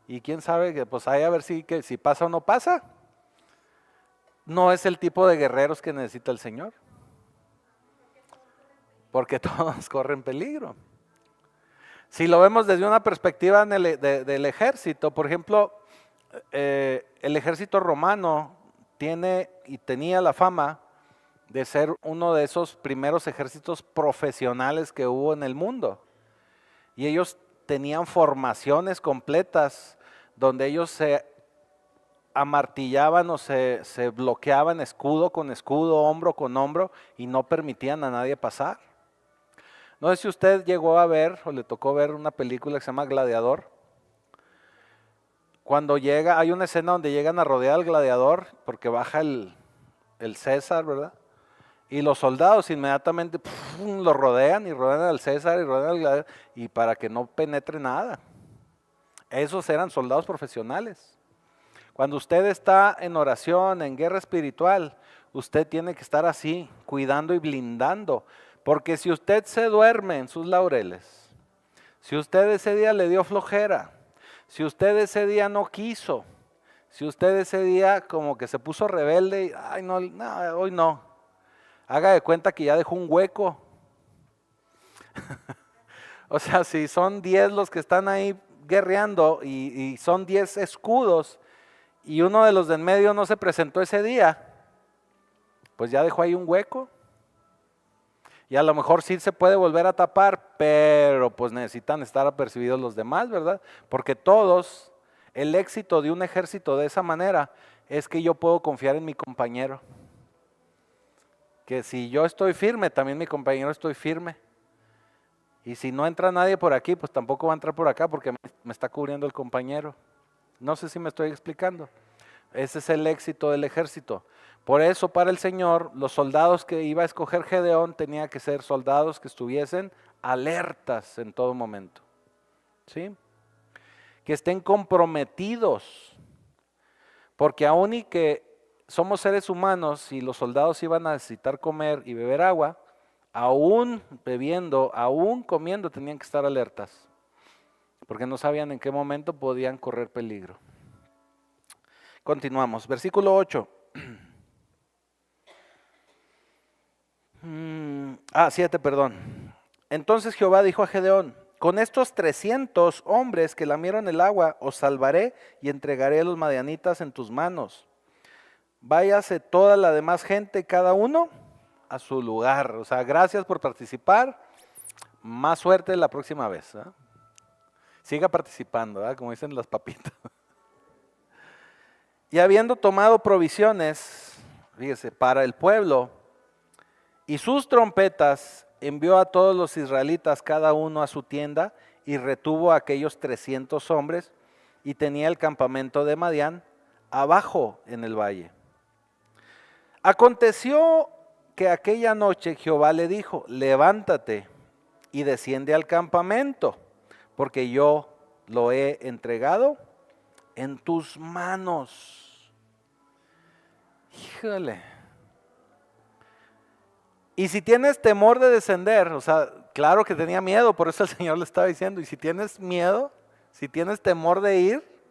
y quién sabe que pues ahí a ver si pasa o no pasa. No es el tipo de guerreros que necesita el Señor. Porque todos corren peligro. Si lo vemos desde una perspectiva del ejército, por ejemplo, el ejército romano tiene y tenía la fama de ser uno de esos primeros ejércitos profesionales que hubo en el mundo. Y ellos tenían formaciones completas donde ellos se amartillaban o se bloqueaban escudo con escudo, hombro con hombro y no permitían a nadie pasar. No sé si usted llegó a ver o le tocó ver una película que se llama Gladiador. Cuando llega, hay una escena donde llegan a rodear al gladiador porque baja el César, ¿verdad? Y los soldados inmediatamente lo rodean y rodean al César y rodean al gladiador y para que no penetre nada. Esos eran soldados profesionales. Cuando usted está en oración, en guerra espiritual, usted tiene que estar así, cuidando y blindando. Porque si usted se duerme en sus laureles, si usted ese día le dio flojera, si usted ese día no quiso, si usted ese día como que se puso rebelde y, ay no, hoy no, haga de cuenta que ya dejó un hueco. O sea, si son 10 los que están ahí guerreando y son 10 escudos y uno de los de en medio no se presentó ese día, pues ya dejó ahí un hueco. Y a lo mejor sí se puede volver a tapar, pero pues necesitan estar apercibidos los demás, ¿verdad? Porque todos, el éxito de un ejército de esa manera es que yo puedo confiar en mi compañero. Que si yo estoy firme, también mi compañero estoy firme. Y si no entra nadie por aquí, pues tampoco va a entrar por acá porque me está cubriendo el compañero. No sé si me estoy explicando. Ese es el éxito del ejército. Por eso para el Señor, los soldados que iba a escoger Gedeón tenían que ser soldados que estuviesen alertas en todo momento. ¿Sí? Que estén comprometidos. Porque aún y que somos seres humanos y los soldados iban a necesitar comer y beber agua, aún bebiendo, aún comiendo tenían que estar alertas. Porque no sabían en qué momento podían correr peligro. Continuamos, versículo 8. 7, perdón. Entonces Jehová dijo a Gedeón, con estos 300 hombres que lamieron el agua, os salvaré y entregaré a los madianitas en tus manos. Váyase toda la demás gente, cada uno a su lugar. O sea, gracias por participar, más suerte la próxima vez. ¿Eh? Siga participando, ¿eh? Como dicen las papitas. Y habiendo tomado provisiones, fíjese, para el pueblo y sus trompetas, envió a todos los israelitas cada uno a su tienda y retuvo a aquellos 300 hombres y tenía el campamento de Madián abajo en el valle. Aconteció que aquella noche Jehová le dijo, levántate y desciende al campamento, porque yo lo he entregado en tus manos. Híjole. Y si tienes temor de descender, o sea, claro que tenía miedo, por eso el Señor le estaba diciendo, y si tienes miedo, si tienes temor de ir,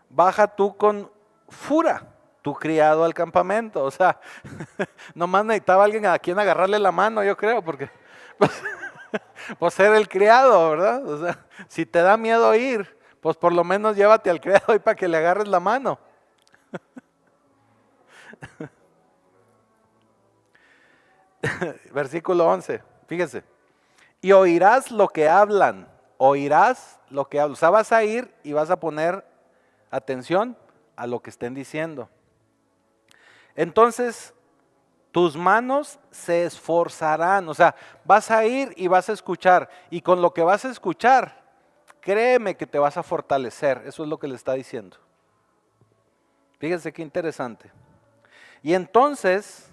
baja tú con fura, tu criado al campamento. O sea, nomás necesitaba alguien a quien agarrarle la mano, yo creo, porque pues ser el criado, ¿verdad? O sea, si te da miedo ir, pues por lo menos llévate al criado ahí para que le agarres la mano. Versículo 11, fíjese. Y oirás lo que hablan, oirás lo que hablan. O sea, vas a ir y vas a poner atención a lo que estén diciendo. Entonces, tus manos se esforzarán. O sea, vas a ir y vas a escuchar. Y con lo que vas a escuchar, créeme que te vas a fortalecer. Eso es lo que le está diciendo. Fíjense qué interesante. Y entonces,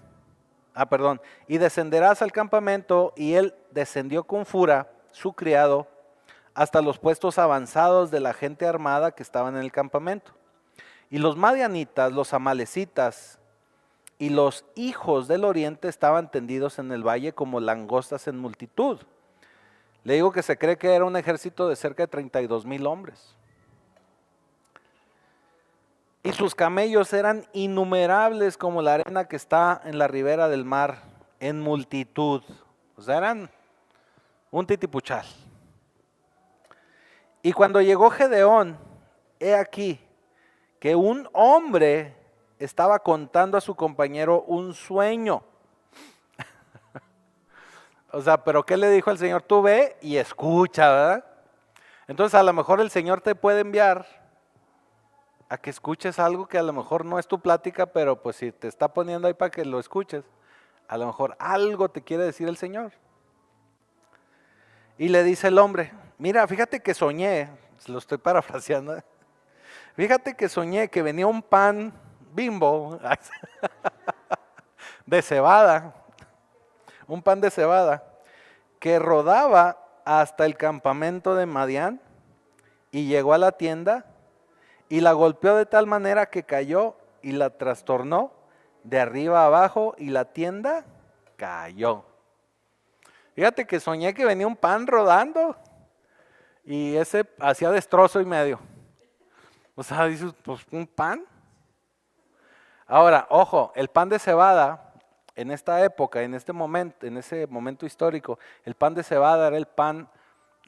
y descenderás al campamento, y él descendió con fura, su criado, hasta los puestos avanzados de la gente armada que estaban en el campamento. Y los madianitas, los amalecitas y los hijos del oriente estaban tendidos en el valle como langostas en multitud. Le digo que se cree que era un ejército de cerca de 32,000 hombres. Y sus camellos eran innumerables como la arena que está en la ribera del mar, en multitud. O sea, eran un titipuchal. Y cuando llegó Gedeón, he aquí que un hombre estaba contando a su compañero un sueño. O sea, pero ¿qué le dijo el Señor? Tú ve y escucha, ¿verdad? Entonces a lo mejor el Señor te puede enviar a que escuches algo que a lo mejor no es tu plática, pero pues si te está poniendo ahí para que lo escuches, a lo mejor algo te quiere decir el Señor. Y le dice el hombre, mira, fíjate que soñé, lo estoy parafraseando, fíjate que soñé que venía un pan Bimbo de cebada, un pan de cebada, que rodaba hasta el campamento de Madián y llegó a la tienda y la golpeó de tal manera que cayó y la trastornó de arriba a abajo y la tienda cayó. Fíjate que soñé que venía un pan rodando y ese hacía destrozo y medio. O sea, dices, pues un pan. Ahora, ojo, el pan de cebada, en esta época, en ese momento histórico, el pan de cebada era el pan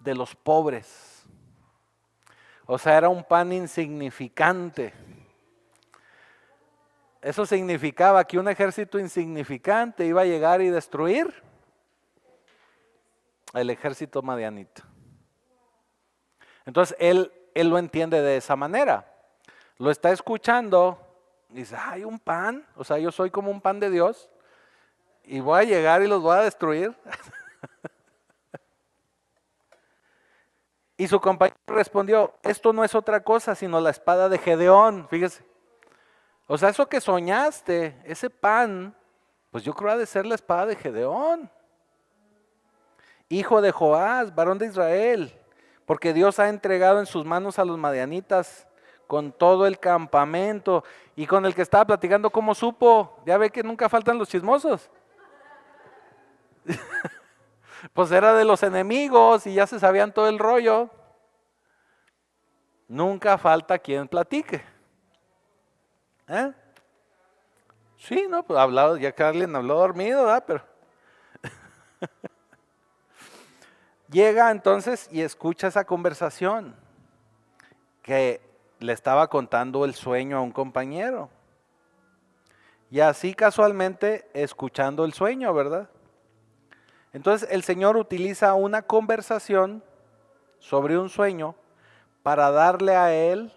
de los pobres. O sea, era un pan insignificante. Eso significaba que un ejército insignificante iba a llegar y destruir el ejército madianita. Entonces, él lo entiende de esa manera. Lo está escuchando. Dice, hay un pan, o sea, yo soy como un pan de Dios y voy a llegar y los voy a destruir. Y su compañero respondió, esto no es otra cosa sino la espada de Gedeón, fíjese. O sea, eso que soñaste, ese pan, pues yo creo ha de ser la espada de Gedeón, hijo de Joás, varón de Israel, porque Dios ha entregado en sus manos a los madianitas con todo el campamento. Y con el que estaba platicando, ¿cómo supo? Ya ve que nunca faltan los chismosos. Pues era de los enemigos y ya se sabían todo el rollo. Nunca falta quien platique. Sí, no, pues hablado, ya Carlin habló dormido, ¿verdad? Pero llega entonces y escucha esa conversación que le estaba contando el sueño a un compañero. Y así casualmente escuchando el sueño, ¿verdad? Entonces el Señor utiliza una conversación sobre un sueño para darle a él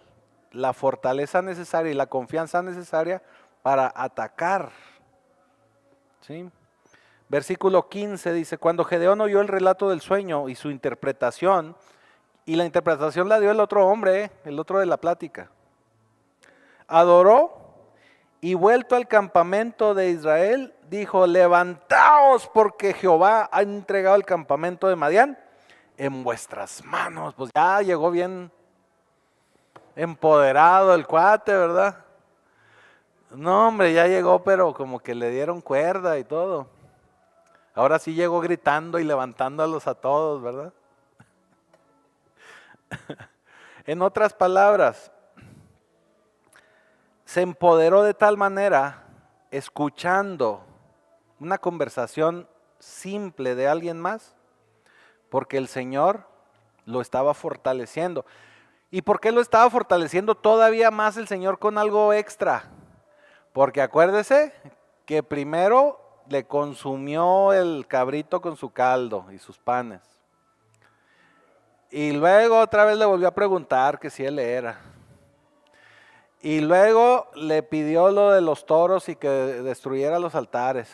la fortaleza necesaria y la confianza necesaria para atacar. ¿Sí? Versículo 15 dice, cuando Gedeón oyó el relato del sueño y su interpretación, y la interpretación la dio el otro hombre, el otro de la plática, adoró y vuelto al campamento de Israel, dijo, levantaos porque Jehová ha entregado el campamento de Madián en vuestras manos. Pues ya llegó bien empoderado el cuate, ¿verdad? No, hombre, ya llegó, pero como que le dieron cuerda y todo. Ahora sí llegó gritando y levantándolos a todos, ¿verdad? En otras palabras, se empoderó de tal manera, escuchando una conversación simple de alguien más, porque el Señor lo estaba fortaleciendo. ¿Y por qué lo estaba fortaleciendo todavía más el Señor con algo extra? Porque acuérdese que primero le consumió el cabrito con su caldo y sus panes. Y luego otra vez le volvió a preguntar que si él era. Y luego le pidió lo de los toros y que destruyera los altares.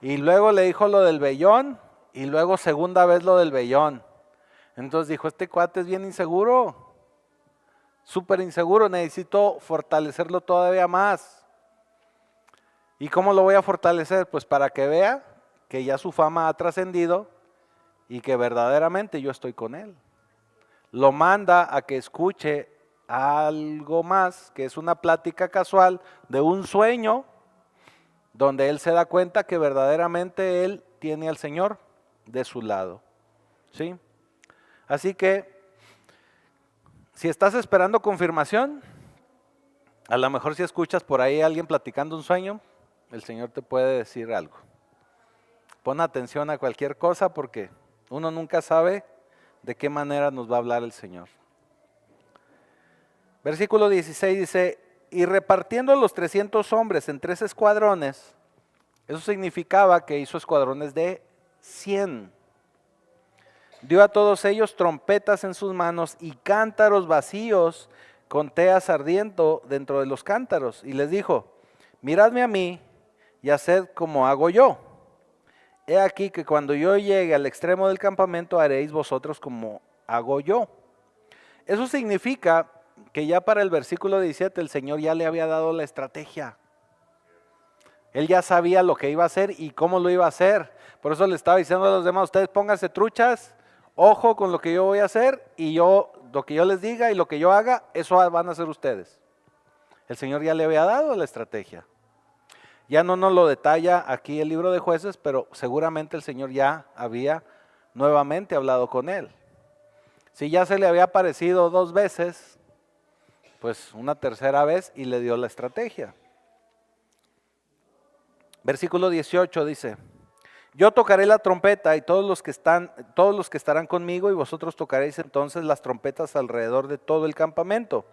Y luego le dijo lo del vellón y luego segunda vez lo del vellón. Entonces dijo, este cuate es bien inseguro, súper inseguro, necesito fortalecerlo todavía más. ¿Y cómo lo voy a fortalecer? Pues para que vea que ya su fama ha trascendido y que verdaderamente yo estoy con él. Lo manda a que escuche algo más, que es una plática casual de un sueño, donde él se da cuenta que verdaderamente él tiene al Señor de su lado. ¿Sí? Así que, si estás esperando confirmación, a lo mejor si escuchas por ahí a alguien platicando un sueño, el Señor te puede decir algo. Pon atención a cualquier cosa porque uno nunca sabe de qué manera nos va a hablar el Señor. Versículo 16 dice, y repartiendo los 300 hombres en 3 escuadrones, eso significaba que hizo escuadrones de 100. Dio a todos ellos trompetas en sus manos y cántaros vacíos con teas ardiendo dentro de los cántaros. Y les dijo, miradme a mí y haced como hago yo. He aquí que cuando yo llegue al extremo del campamento haréis vosotros como hago yo. Eso significa que ya para el versículo 17 el Señor ya le había dado la estrategia. Él ya sabía lo que iba a hacer y cómo lo iba a hacer. Por eso le estaba diciendo a los demás, ustedes pónganse truchas, ojo con lo que yo voy a hacer y lo que yo les diga y lo que yo haga, eso van a hacer ustedes. El Señor ya le había dado la estrategia. Ya no nos lo detalla aquí el libro de Jueces, pero seguramente el Señor ya había nuevamente hablado con él. Si ya se le había aparecido 2 veces, pues una tercera vez y le dio la estrategia. Versículo 18 dice, yo tocaré la trompeta y todos los que estarán conmigo y vosotros tocaréis entonces las trompetas alrededor de todo el campamento.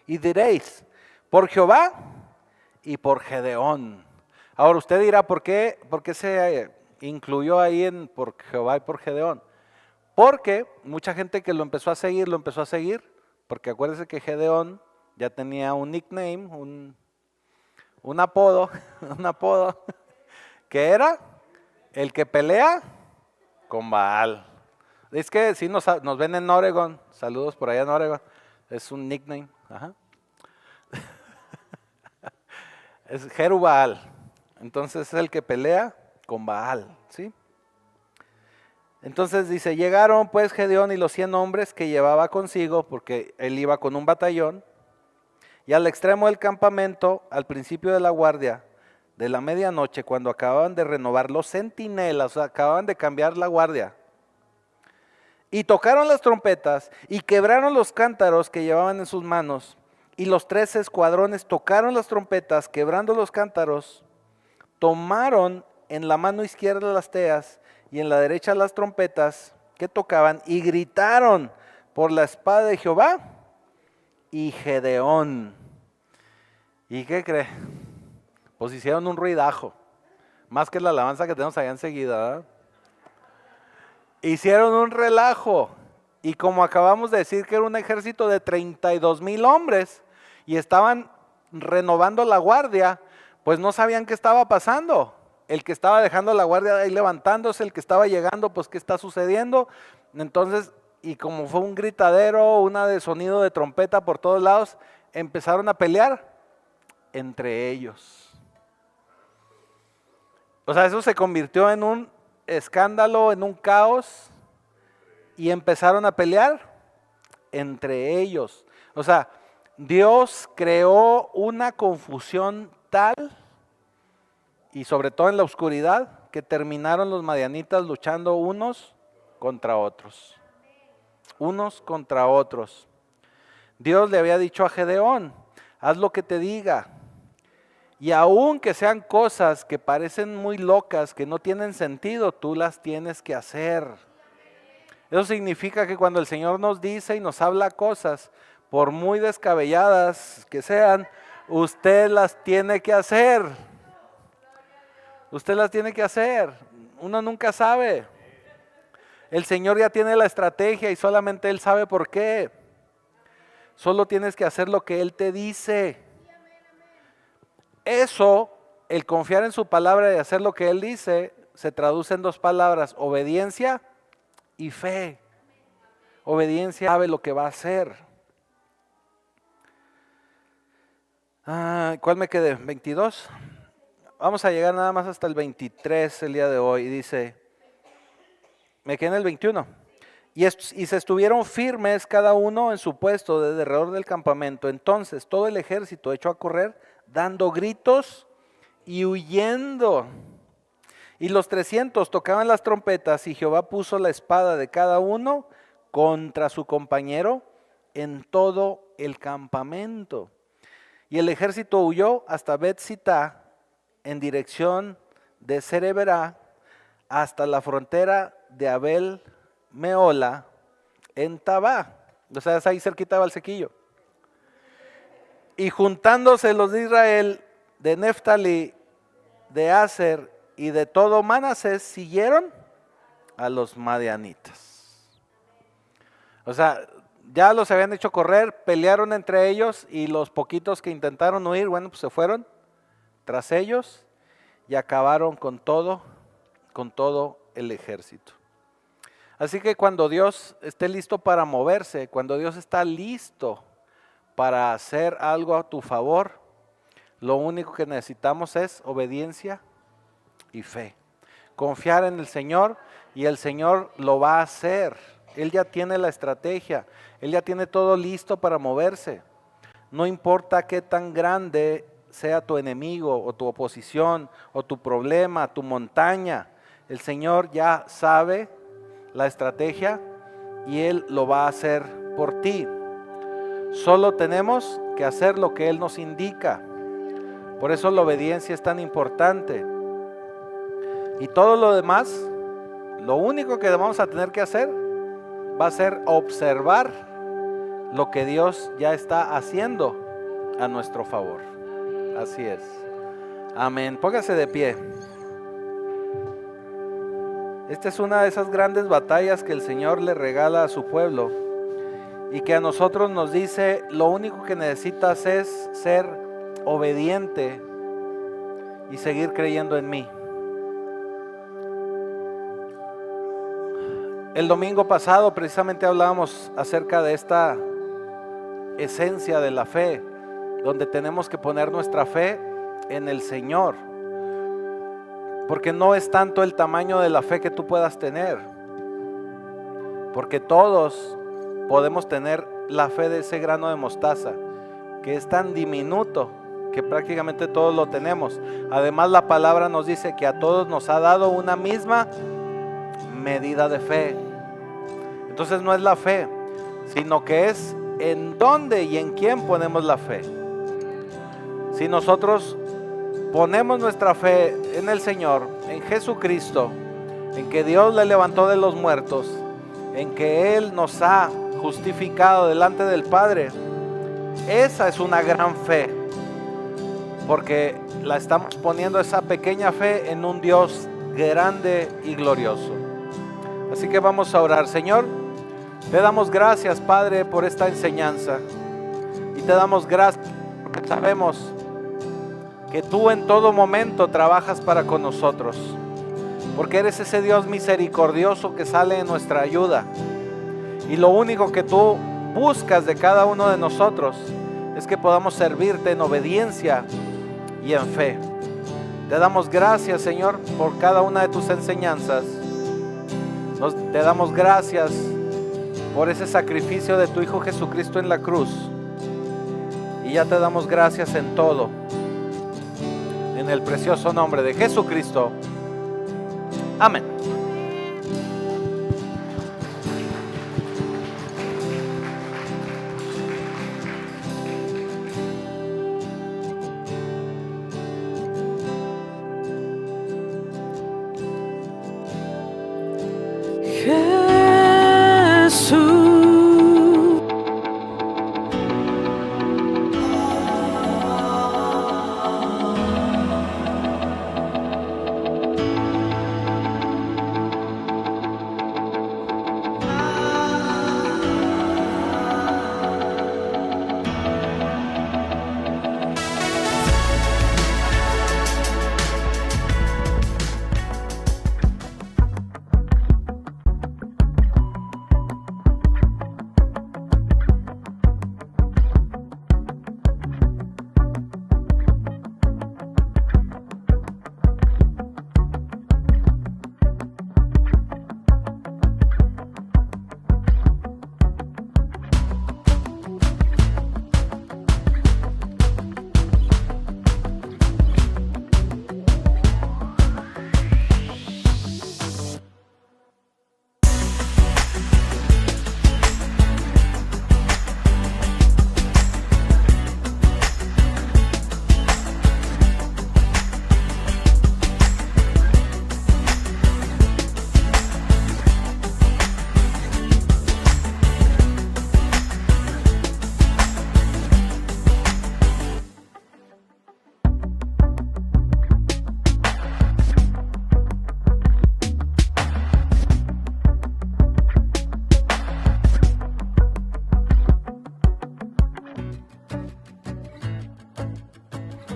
Y diréis, por Jehová y por Gedeón. Ahora usted dirá, ¿por qué se incluyó ahí en por Jehová y por Gedeón? Porque mucha gente que lo empezó a seguir, porque acuérdense que Gedeón ya tenía un nickname, un apodo, que era el que pelea con Baal. Es que sí nos ven en Oregon, saludos por allá en Oregon, es un nickname, ajá. Es Jerubbaal, entonces es el que pelea con Baal, ¿sí? Entonces dice, llegaron pues Gedeón y los 100 hombres que llevaba consigo, porque él iba con un batallón, y al extremo del campamento, al principio de la guardia, de la medianoche, cuando acababan de renovar los centinelas, o sea, acababan de cambiar la guardia, y tocaron las trompetas y quebraron los cántaros que llevaban en sus manos, y los 3 escuadrones tocaron las trompetas, quebrando los cántaros, tomaron en la mano izquierda las teas y en la derecha las trompetas que tocaban y gritaron por la espada de Jehová y Gedeón. ¿Y qué cree? Pues hicieron un ruidajo, más que la alabanza que tenemos allá enseguida, ¿verdad? Hicieron un relajo. Y como acabamos de decir que era un ejército de 32,000 hombres y estaban renovando la guardia, pues no sabían qué estaba pasando. El que estaba dejando la guardia ahí levantándose, el que estaba llegando, pues qué está sucediendo. Entonces, y como fue un gritadero, una de sonido de trompeta por todos lados, empezaron a pelear entre ellos. O sea, eso se convirtió en un escándalo, en un caos, y empezaron a pelear entre ellos. O sea, Dios creó una confusión tal, y sobre todo en la oscuridad, que terminaron los madianitas luchando unos contra otros. Unos contra otros. Dios le había dicho a Gedeón, haz lo que te diga. Y aun que sean cosas que parecen muy locas, que no tienen sentido, tú las tienes que hacer. Eso significa que cuando el Señor nos dice y nos habla cosas, por muy descabelladas que sean, usted las tiene que hacer. Usted las tiene que hacer. Uno nunca sabe. El Señor ya tiene la estrategia y solamente Él sabe por qué. Solo tienes que hacer lo que Él te dice. Eso, el confiar en su palabra y hacer lo que Él dice, se traduce en dos palabras: obediencia y fe. Obediencia, sabe lo que va a hacer. ¿Cuál me quedé? 22. Vamos a llegar nada más hasta el 23 el día de hoy. Y dice, me quedé en el 21. Y se estuvieron firmes cada uno en su puesto desde alrededor del campamento. Entonces todo el ejército echó a correr dando gritos y huyendo. Y los 300 tocaban las trompetas, y Jehová puso la espada de cada uno contra su compañero en todo el campamento. Y el ejército huyó hasta Bet-Sitá, en dirección de Sereberá, hasta la frontera de Abel Meola, en Tabá. O sea, es ahí cerquita de Valsequillo. Y juntándose los de Israel, de Neftalí, de Aser y de todo Manasés, siguieron a los madianitas. O sea, ya los habían hecho correr, pelearon entre ellos, y los poquitos que intentaron huir, bueno, pues se fueron tras ellos y acabaron con todo el ejército. Así que cuando Dios esté listo para moverse, cuando Dios está listo para hacer algo a tu favor, lo único que necesitamos es obediencia y fe. Confiar en el Señor, y el Señor lo va a hacer. Él ya tiene la estrategia, Él ya tiene todo listo para moverse. No importa qué tan grande sea tu enemigo o tu oposición o tu problema, tu montaña, el Señor ya sabe la estrategia y Él lo va a hacer por ti. Solo tenemos que hacer lo que Él nos indica. Por eso la obediencia es tan importante. Y todo lo demás, lo único que vamos a tener que hacer va a ser observar lo que Dios ya está haciendo a nuestro favor. Así es. Amén. Póngase de pie. Esta es una de esas grandes batallas que el Señor le regala a su pueblo, y que a nosotros nos dice, lo único que necesitas es ser obediente y seguir creyendo en mí. El domingo pasado precisamente hablábamos acerca de esta esencia de la fe, donde tenemos que poner nuestra fe en el Señor, porque no es tanto el tamaño de la fe que tú puedas tener, porque todos podemos tener la fe de ese grano de mostaza, que es tan diminuto que prácticamente todos lo tenemos. Además, la palabra nos dice que a todos nos ha dado una misma medida de fe. Entonces no es la fe, sino que es en dónde y en quién ponemos la fe. Si nosotros ponemos nuestra fe en el Señor, en Jesucristo, en que Dios le levantó de los muertos, en que Él nos ha justificado delante del Padre, esa es una gran fe, porque la estamos poniendo, esa pequeña fe, en un Dios grande y glorioso. Así que vamos a orar. Señor, te damos gracias, Padre, por esta enseñanza. Y te damos gracias porque sabemos que tú en todo momento trabajas para con nosotros. Porque eres ese Dios misericordioso que sale en nuestra ayuda. Y lo único que tú buscas de cada uno de nosotros es que podamos servirte en obediencia y en fe. Te damos gracias, Señor, por cada una de tus enseñanzas. Te damos gracias por ese sacrificio de tu Hijo Jesucristo en la cruz. Y ya te damos gracias en todo. En el precioso nombre de Jesucristo. Amén.